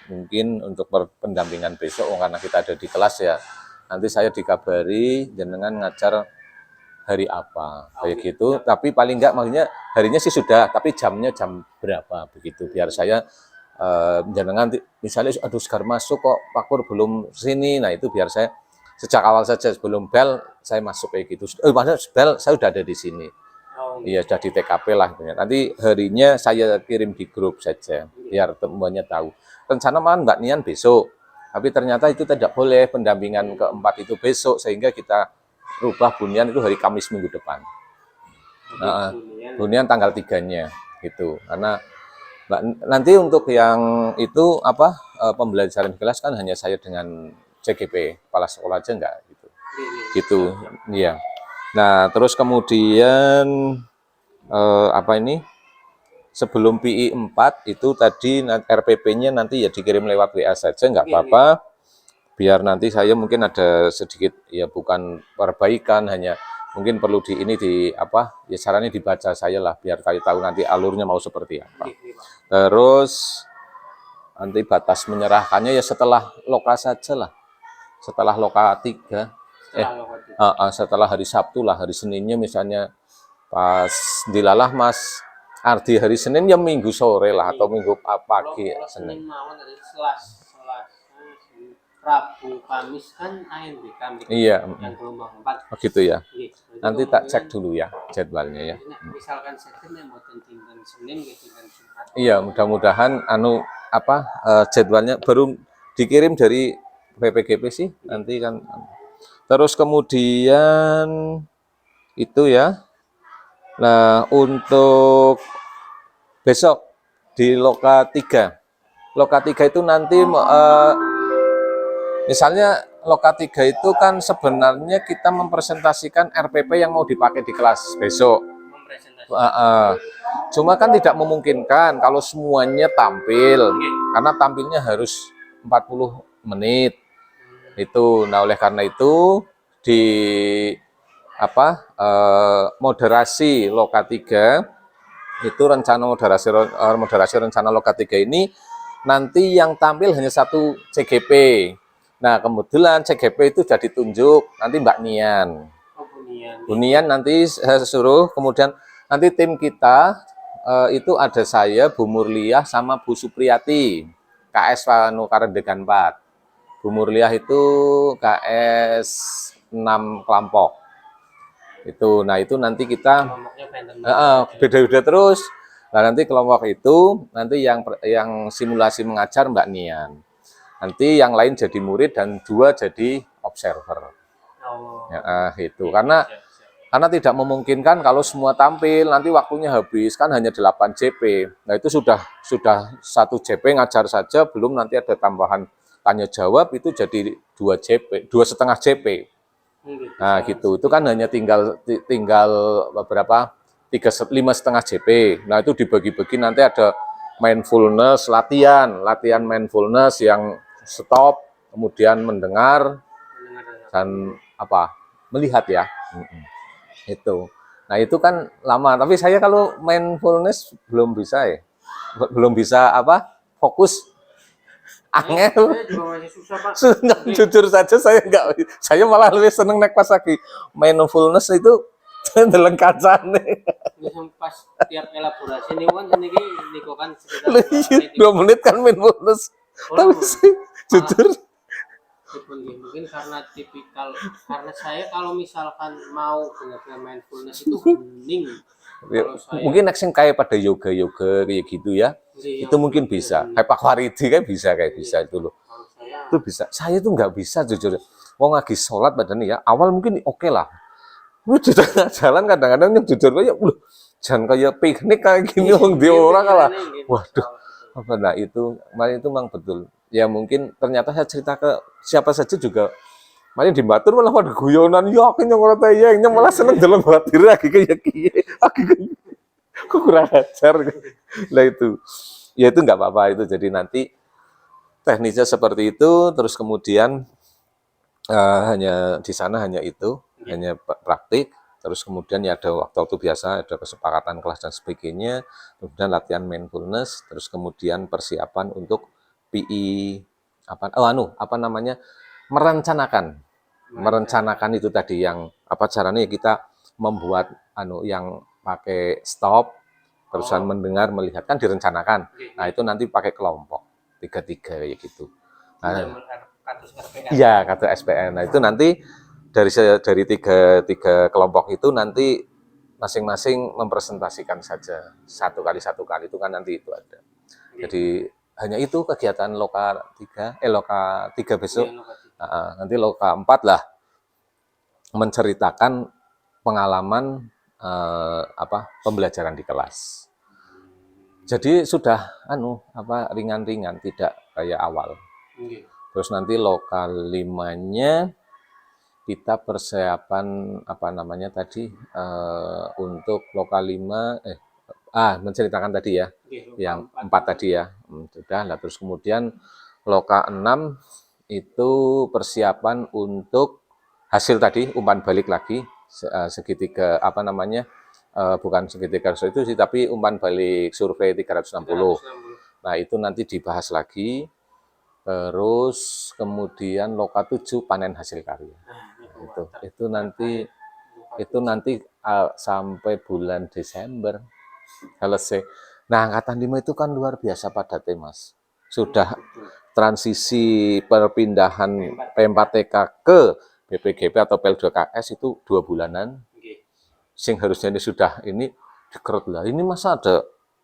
mungkin untuk pendampingan besok karena kita ada di kelas ya. Nanti saya dikabari jenengan ngajar hari apa kayak gitu, tapi paling enggak maksudnya harinya sih sudah, tapi jamnya jam berapa begitu biar saya jenengan misalnya aduh segar masuk kok Pak Kur belum sini, nah itu biar saya sejak awal saja sebelum bel saya masuk kayak gitu. Maksudnya bel saya sudah ada di sini. Iya, sudah di TKP lah. Nanti harinya saya kirim di grup saja, biar temuannya tahu. Rencana malah Mbak Nian besok, tapi ternyata itu tidak boleh, pendampingan keempat itu besok, sehingga kita rubah Bunian itu hari Kamis minggu depan. Nah, Bunian tanggal 3-nya, gitu. Karena nanti untuk yang itu pembelajaran kelas kan hanya saya dengan CGP, kepala sekolah aja enggak, gitu. Gitu, iya. Nah, terus kemudian sebelum PI 4 itu tadi RPP-nya nanti ya dikirim lewat WA saja, nggak apa-apa. Biar nanti saya mungkin ada sedikit ya bukan perbaikan, hanya mungkin perlu ya caranya dibaca saya lah biar kalian tahu nanti alurnya mau seperti apa. Terus nanti batas menyerahkannya ya setelah loka saja lah, setelah loka 3, setelah hari Sabtu lah, hari Seninnya misalnya pas dilalah Mas Ardi hari Senin ya Minggu sore lah atau Minggu pagi Senin. Rabu, Kamis kan ANBK. Iya. Yang gelombang 4. Oh gitu ya. Nanti tak cek dulu ya jadwalnya ya. Misalkan Senin mboten dinten Senin nggih dinten Jumat. Iya, mudah-mudahan jadwalnya baru dikirim dari PPGP sih nanti kan. Terus kemudian itu ya. Nah, untuk besok di Loka 3. Loka 3 itu nanti misalnya Loka 3 itu kan sebenarnya kita mempresentasikan RPP yang mau dipakai di kelas besok. Cuma kan tidak memungkinkan kalau semuanya tampil, karena tampilnya harus 40 menit. Itu, nah oleh karena itu di moderasi Loka 3 itu moderasi rencana Loka 3 ini nanti yang tampil hanya 1 CGP. Nah, kebetulan CGP itu sudah ditunjuk nanti Mbak Nian. Bu Nian nanti saya suruh, kemudian nanti tim kita itu ada saya, Bu Murliah, sama Bu Supriyati, KS Karendegan 4. Bu Murliah itu KS 6 kelompok. Itu, nah itu nanti kita beda-beda terus. Nah nanti kelompok itu nanti yang simulasi mengajar Mbak Nian. Nanti yang lain jadi murid dan 2 jadi observer. Itu karena tidak memungkinkan kalau semua tampil nanti waktunya habis kan hanya 8 JP. Nah itu sudah 1 JP ngajar saja, belum nanti ada tambahan tanya jawab itu jadi 2 JP, 2,5 JP. Nah gitu, itu kan hanya tinggal beberapa 5,5 JP. Nah itu dibagi-bagi, nanti ada mindfulness, latihan mindfulness yang stop, kemudian mendengar dan melihat ya. Itu. Nah itu kan lama, tapi saya kalau mindfulness belum bisa ya, fokus. Angel. Jujur saja saya malah lebih seneng naik pas lagi mindfulness itu ndeleng kacane. Pas tiap elaborasi nih kan niko kan sekitar 2 menit kan mindfulness. Tapi jujur mungkin karena saya kalau misalkan mau dengan mindfulness itu hening. Mungkin next kayak pada yoga kayak gitu ya. Itu mungkin bisa. Kayak Pak Faridi kan bisa itu loh. Itu bisa. Saya tuh nggak bisa jujur. Mau lagi sholat badan ya. Awal mungkin oke lah. Di tengah jalan kadang-kadang yang jujur kayak jangan kayak piknik kayak gini di orang lah. Waduh. Nah itu memang betul. Ya mungkin ternyata saya cerita ke siapa saja juga. Makanya di Batur malah pada guyonan, yakin yang orang tayang, yang malah seneng dalam hati lagi kayak kok kurang ajar. Lah itu, ya itu nggak apa-apa itu. Jadi nanti teknisnya seperti itu, terus kemudian hanya di sana hanya itu, hanya praktik. Terus kemudian ya ada waktu biasa, ada kesepakatan kelas dan sebagainya. Kemudian latihan mindfulness, terus kemudian persiapan untuk PI merencanakan itu tadi yang caranya kita membuat yang pakai stop terusan mendengar melihat kan direncanakan. Nah itu nanti pakai kelompok 3 ya gitu. Iya kartu SPN. Nah itu nanti dari tiga kelompok itu nanti masing-masing mempresentasikan saja 1 kali itu kan nanti itu ada. Jadi hanya itu kegiatan Loka 3 besok. Nanti Loka 4 lah menceritakan pengalaman pembelajaran di kelas. Jadi sudah ringan-ringan, tidak kayak awal. Terus nanti Loka 5-nya kita persiapan untuk Loka 5 menceritakan tadi ya, yang 4 tadi ya, sudah. Nah, terus kemudian Loka 6 itu persiapan untuk hasil tadi, umpan balik lagi, segitiga apa namanya, bukan segitiga itu sih, tapi umpan balik survei 360. Nah, itu nanti dibahas lagi. Terus kemudian Loka 7 panen hasil karya. Itu nanti sampai bulan Desember selesai. Nah, angkatan 5 itu kan luar biasa padatnya, Mas. Sudah transisi perpindahan P4TK ke BPGP atau PL2KS itu 2 bulanan. Sing harusnya ini sudah ini dikerut lah. Ini masa ada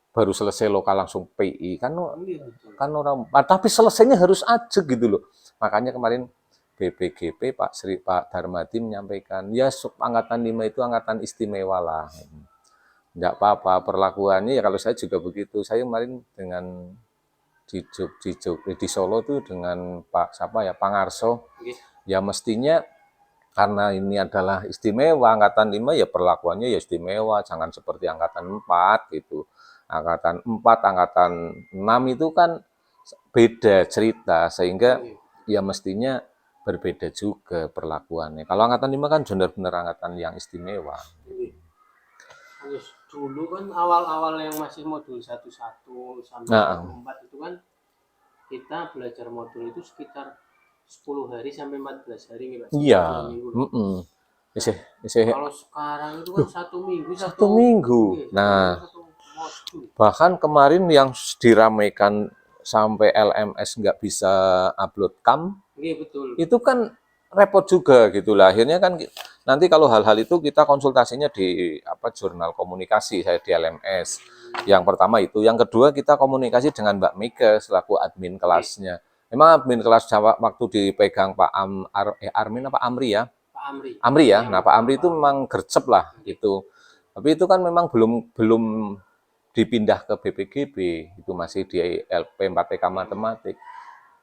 baru selesai Loka langsung PI kan orang, tapi selesainya harus aja gitu loh. Makanya kemarin BPGP Pak Darmadi menyampaikan ya angkatan 5 itu angkatan istimewa lah. Enggak apa-apa perlakuannya ya, kalau saya juga begitu. Saya kemarin dengan di Solo tuh dengan Pak Pangarso. Ya mestinya karena ini adalah istimewa angkatan 5 ya perlakuannya ya istimewa, jangan seperti angkatan 4 gitu. Angkatan 4, angkatan 6 itu kan beda cerita, sehingga ya mestinya berbeda juga perlakuannya. Kalau angkatan 5 kan benar-benar angkatan yang istimewa. Dulu kan awal-awal yang masih modul 11 sampai 4 itu kan kita belajar modul itu sekitar 10 hari sampai 14 hari nih Pak. Iya. Kalau sekarang itu kan 1 minggu. 1 minggu. Nah, bahkan kemarin yang diramaikan sampai LMS nggak bisa upload cam, betul. Itu kan repot juga gitu lah. Akhirnya kan nanti kalau hal-hal itu kita konsultasinya di jurnal komunikasi saya di LMS. Yang pertama itu, yang kedua kita komunikasi dengan Mbak Mika selaku admin kelasnya. Memang admin kelas Jawa waktu dipegang Pak Armin apa Amri ya? Pak Amri. Amri ya. Nah, Pak Amri itu memang gercep lah gitu. Tapi itu kan memang belum dipindah ke BPGB, itu masih di LP4TK matematik.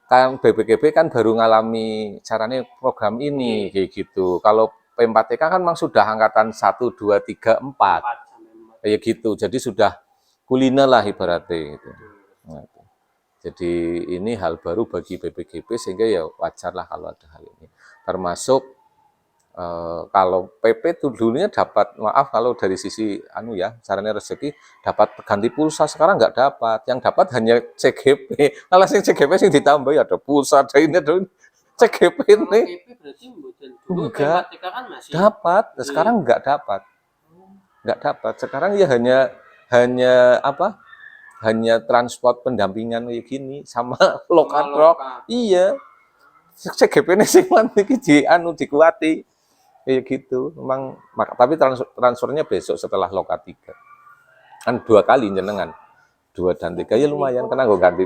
Kan BPGB kan baru ngalami caranya program ini kayak gitu. Kalau P4TK kan memang sudah angkatan 1 2 3 4. Kayak gitu. Jadi sudah kuliner lah ibaratnya gitu. Nah, jadi ini hal baru bagi BPGB sehingga ya wajar lah kalau ada hal ini. Termasuk kalau PP itu dulunya dapat, maaf kalau dari sisi caranya rezeki dapat ganti pulsa, sekarang nggak dapat. Yang dapat hanya CGP. Kalau sing CGP sing ditambah ya ada pulsa, ada ini, ada CGP ini. Enggak dapat. Sekarang nggak dapat. Nggak dapat. Sekarang ya hanya transport pendampingan kayak gini sama lokal truk. Iya. CGP ini sing dikuati. Kayak gitu, memang. Tapi transfernya besok setelah Loka 3. Kan 2 kali jenengan. 2 dan 3 ya lumayan, karena gue ganti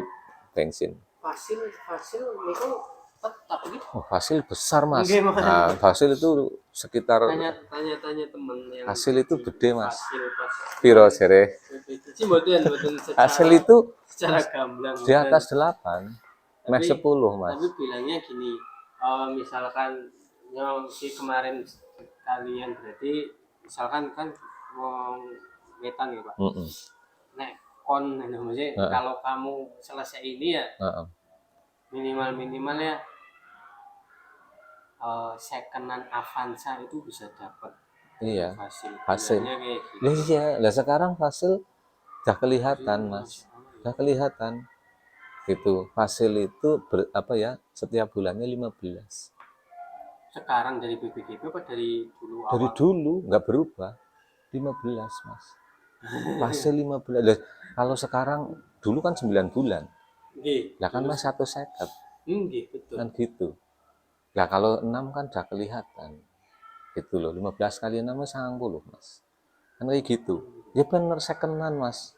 bensin. Fasil itu tetap gitu. Oh, Fasil besar, Mas. Nah, Fasil itu sekitar tanya temen yang Fasil itu gede, Mas. Piro sere? Fasil itu secara gamblang di atas 8. Mas 10, Mas. Tapi bilangnya gini, misalkan yang kemarin kalian berarti misalkan kan wong wetan ya Pak. Nek kon maksudnya kalau kamu selesai ini ya minimal ya secondan Avanza itu bisa dapat. Iya. Hasil. Iya, lah sekarang hasil udah kelihatan, Mas. Udah kelihatan. Gitu. Hasil itu setiap bulannya 15. Sekarang dari BPGB apa dari dulu awal? Dari dulu, nggak berubah. 15, Mas. Hasil 15. Kalau sekarang, dulu kan 9 bulan. Lah kan Mas 1 second. Betul. Kan gitu. Lah kalau 6 kan udah kelihatan. Gitu loh, 15 kali 6 90, Mas. Kan kayak gitu. Ya bener secondan, Mas.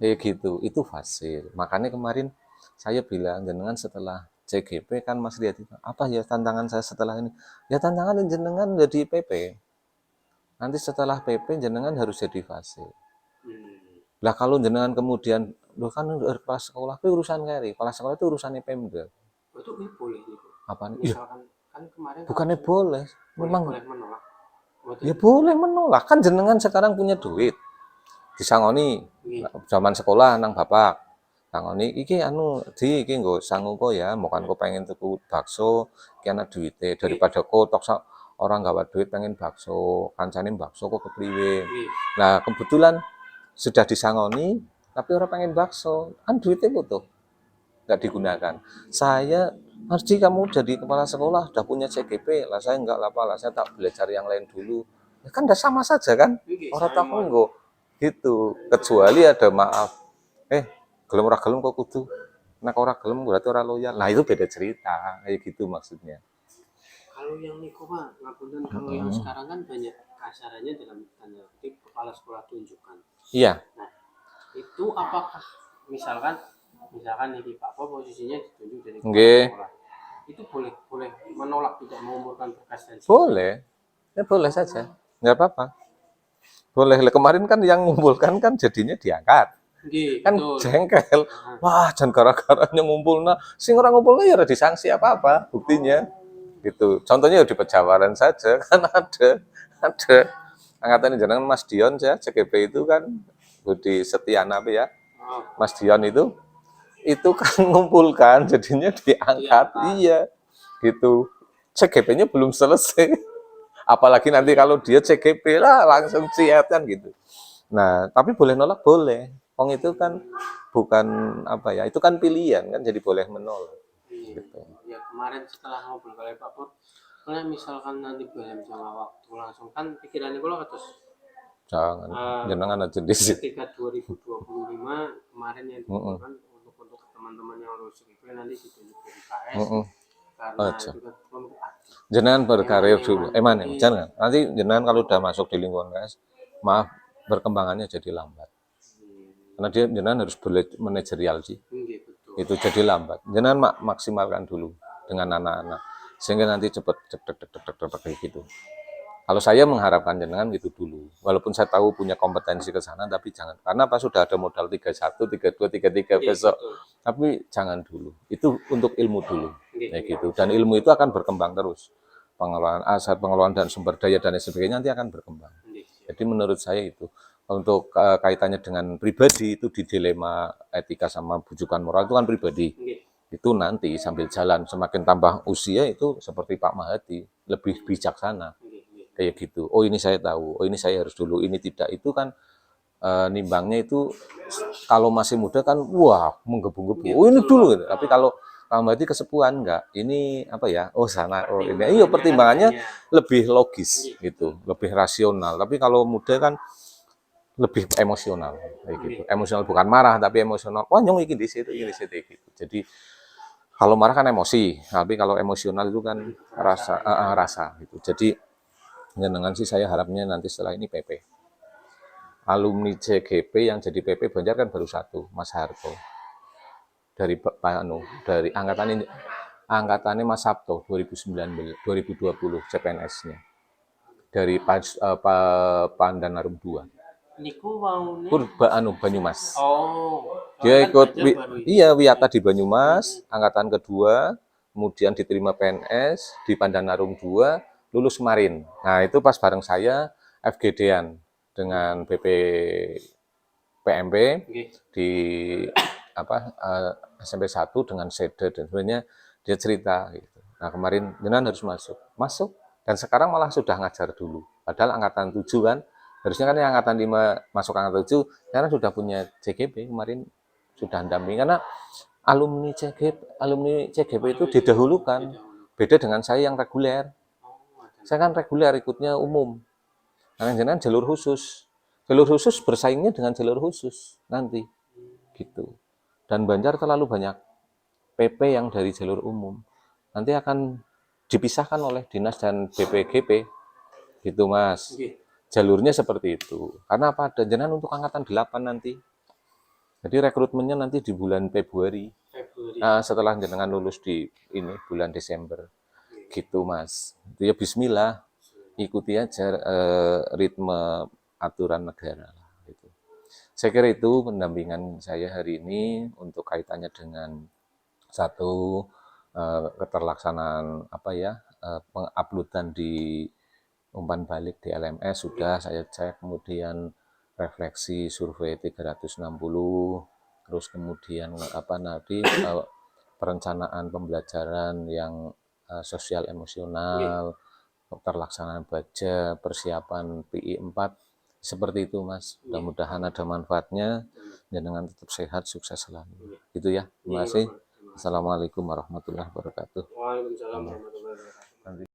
Kayak gitu, itu hasil. Makanya kemarin saya bilang, jenengan setelah CGP kan Mas Riyadi, apa ya tantangan saya setelah ini? Ya tantangan jenengan jadi PP. Nanti setelah PP jenengan harus jadi fasil. Lah kalau jenengan kemudian, kan kepala sekolah itu urusan kari, kepala sekolah itu urusannya Pemda. Itu boleh gitu. Apa nih? Misalkan kan kemarin bukannya boleh, memang boleh menolak. Ya boleh menolak, kan jenengan sekarang punya duit. Disangoni zaman sekolah nang bapak. Tangoni iki nggo sanggup ya, mokan kok pengen tuku bakso, iki ana duite daripada kotok orang gawa duit pengen bakso, kancane bakso kok kepriwe. Nah, kebetulan sudah disangoni tapi orang pengen bakso, kan duitnya butuh nggak digunakan. Saya, Arji kamu jadi kepala sekolah, udah punya CGP, lah saya nggak apa-apa, saya tak belajar yang lain dulu. Ya kan udah sama saja kan, orang tak enggak gitu. Kecuali ada maaf, gelem ora gelem kok kudu, nek ora gelem berarti ora loyal. Nah itu beda cerita, kayak gitu maksudnya. Kalau yang niku Pak, ngapunten, kalau yang sekarang kan banyak kasarannya dalam tanda kutip kepala sekolah tunjukkan. Iya. Nah, itu apakah misalkan nih Pak Po posisinya ditunjuk dari kepala sekolah, itu boleh menolak tidak mengumpulkan berkas dan boleh, ya boleh saja, nggak apa-apa, boleh. Kemarin kan yang mengumpulkan kan jadinya diangkat, kan betul. Jengkel, wah jangan gara-garanya ngumpul, nah sing orang ngumpulnya ya disanksi apa-apa buktinya, gitu. Contohnya di Pejawaran saja kan ada angkatan jenengan Mas Dion ya, CGP itu kan Budi Setiana ya, Mas Dion itu kan ngumpulkan jadinya diangkat. Iya gitu, CGP-nya belum selesai apalagi nanti kalau dia CGP lah langsung ciat kan gitu. Nah tapi boleh nolak, boleh, Wong itu kan bukan apa ya, itu kan pilihan kan, jadi boleh menolak gitu. Ya kemarin setelah ngobrol kali Pak Pur, kalau misalkan nanti boleh sama waktu langsung kan pikirannya kalau terus jangan jenengan aja di sini. Ketika 2025 kemarin yang dilakukan untuk teman-teman yang lulus itu nanti ditunjuk dari KS karena itu kan jenengan berkarir dulu. Mana jangan nanti jenengan kalau udah masuk di lingkungan KS, maaf perkembangannya jadi lambat. Karena dia jenengan harus manajerial sih. Itu jadi lambat. Jenengan maksimalkan dulu dengan anak-anak sehingga nanti cepat kayak gitu. Kalau saya mengharapkan jenengan gitu dulu. Walaupun saya tahu punya kompetensi ke sana, tapi jangan. Karena apa, sudah ada modal 31, 32, 33 besok. Tapi jangan dulu. Itu untuk ilmu dulu. Kayak gitu. Dan ilmu itu akan berkembang terus. Pengelolaan aset, pengelolaan dan sumber daya dan sebagainya nanti akan berkembang. Jadi menurut saya itu. Untuk kaitannya dengan pribadi, itu di dilema etika sama bujukan moral itu kan pribadi. Itu nanti sambil jalan, semakin tambah usia itu seperti Pak Mahadi, lebih bijaksana. Kayak gitu. Oh ini saya tahu, oh ini saya harus dulu, ini tidak. Itu kan nimbangnya itu kalau masih muda kan wah menggebu-gebu. Oh ini dulu gitu. Tapi kalau berarti kesepuan enggak. Ini apa ya? Oh sana, oh ini. Iya pertimbangannya lebih logis gitu, lebih rasional. Tapi kalau muda kan lebih emosional kayak gitu. Emosional bukan marah tapi emosional. Wah nyong iki di situ gitu. Jadi kalau marah kan emosi, tapi kalau emosional itu kan rasa gitu. Jadi dengan sih saya harapnya nanti setelah ini PP. Alumni CGP yang jadi PP Banjar kan baru satu, Mas Harto. Dari angkatannya Mas Sabto 2019, 2020 CPNS-nya. Dari Pandan Arum 2. Niku waune Banyumas. Oh. Dia ikut Wiyata di Banyumas, angkatan kedua, kemudian diterima PNS di Pandanarum 2, lulus kemarin. Nah, itu pas bareng saya FGD-an dengan PMP di SMP 1 dengan SEDE dan sebenarnya dia cerita gitu. Nah, kemarin jenengan harus masuk dan sekarang malah sudah ngajar dulu. Padahal angkatan 7 kan, harusnya kan yang angkatan 5 masuk angkatan 7, sekarang sudah punya CGP, kemarin sudah damping karena alumni CGP itu didahulukan. Beda dengan saya yang reguler. Saya kan reguler ikutnya umum. Nah, jangan jalur khusus. Jalur khusus bersaingnya dengan jalur khusus nanti. Gitu. Dan Banjar terlalu banyak PP yang dari jalur umum. Nanti akan dipisahkan oleh dinas dan BPGP. Gitu, Mas. Jalurnya seperti itu. Karena apa? Dan jangan untuk angkatan 8 nanti. Jadi rekrutmennya nanti di bulan Februari. Nah, setelah jenengan lulus di ini bulan Desember. Gitu, Mas. Itu ya bismillah. Ikuti aja ritme aturan negara. Gitu. Saya kira itu pendampingan saya hari ini untuk kaitannya dengan satu keterlaksanaan penguploadan di umpan balik di LMS sudah saya cek, kemudian refleksi survei 360, terus kemudian perencanaan pembelajaran yang sosial emosional, pelaksanaan baja, persiapan PI 4, seperti itu Mas. Mudah-mudahan ada manfaatnya, dengan tetap sehat, sukses selalu. Gitu ya. Terima kasih. Assalamualaikum warahmatullahi wabarakatuh. Waalaikumsalam warahmatullahi wabarakatuh.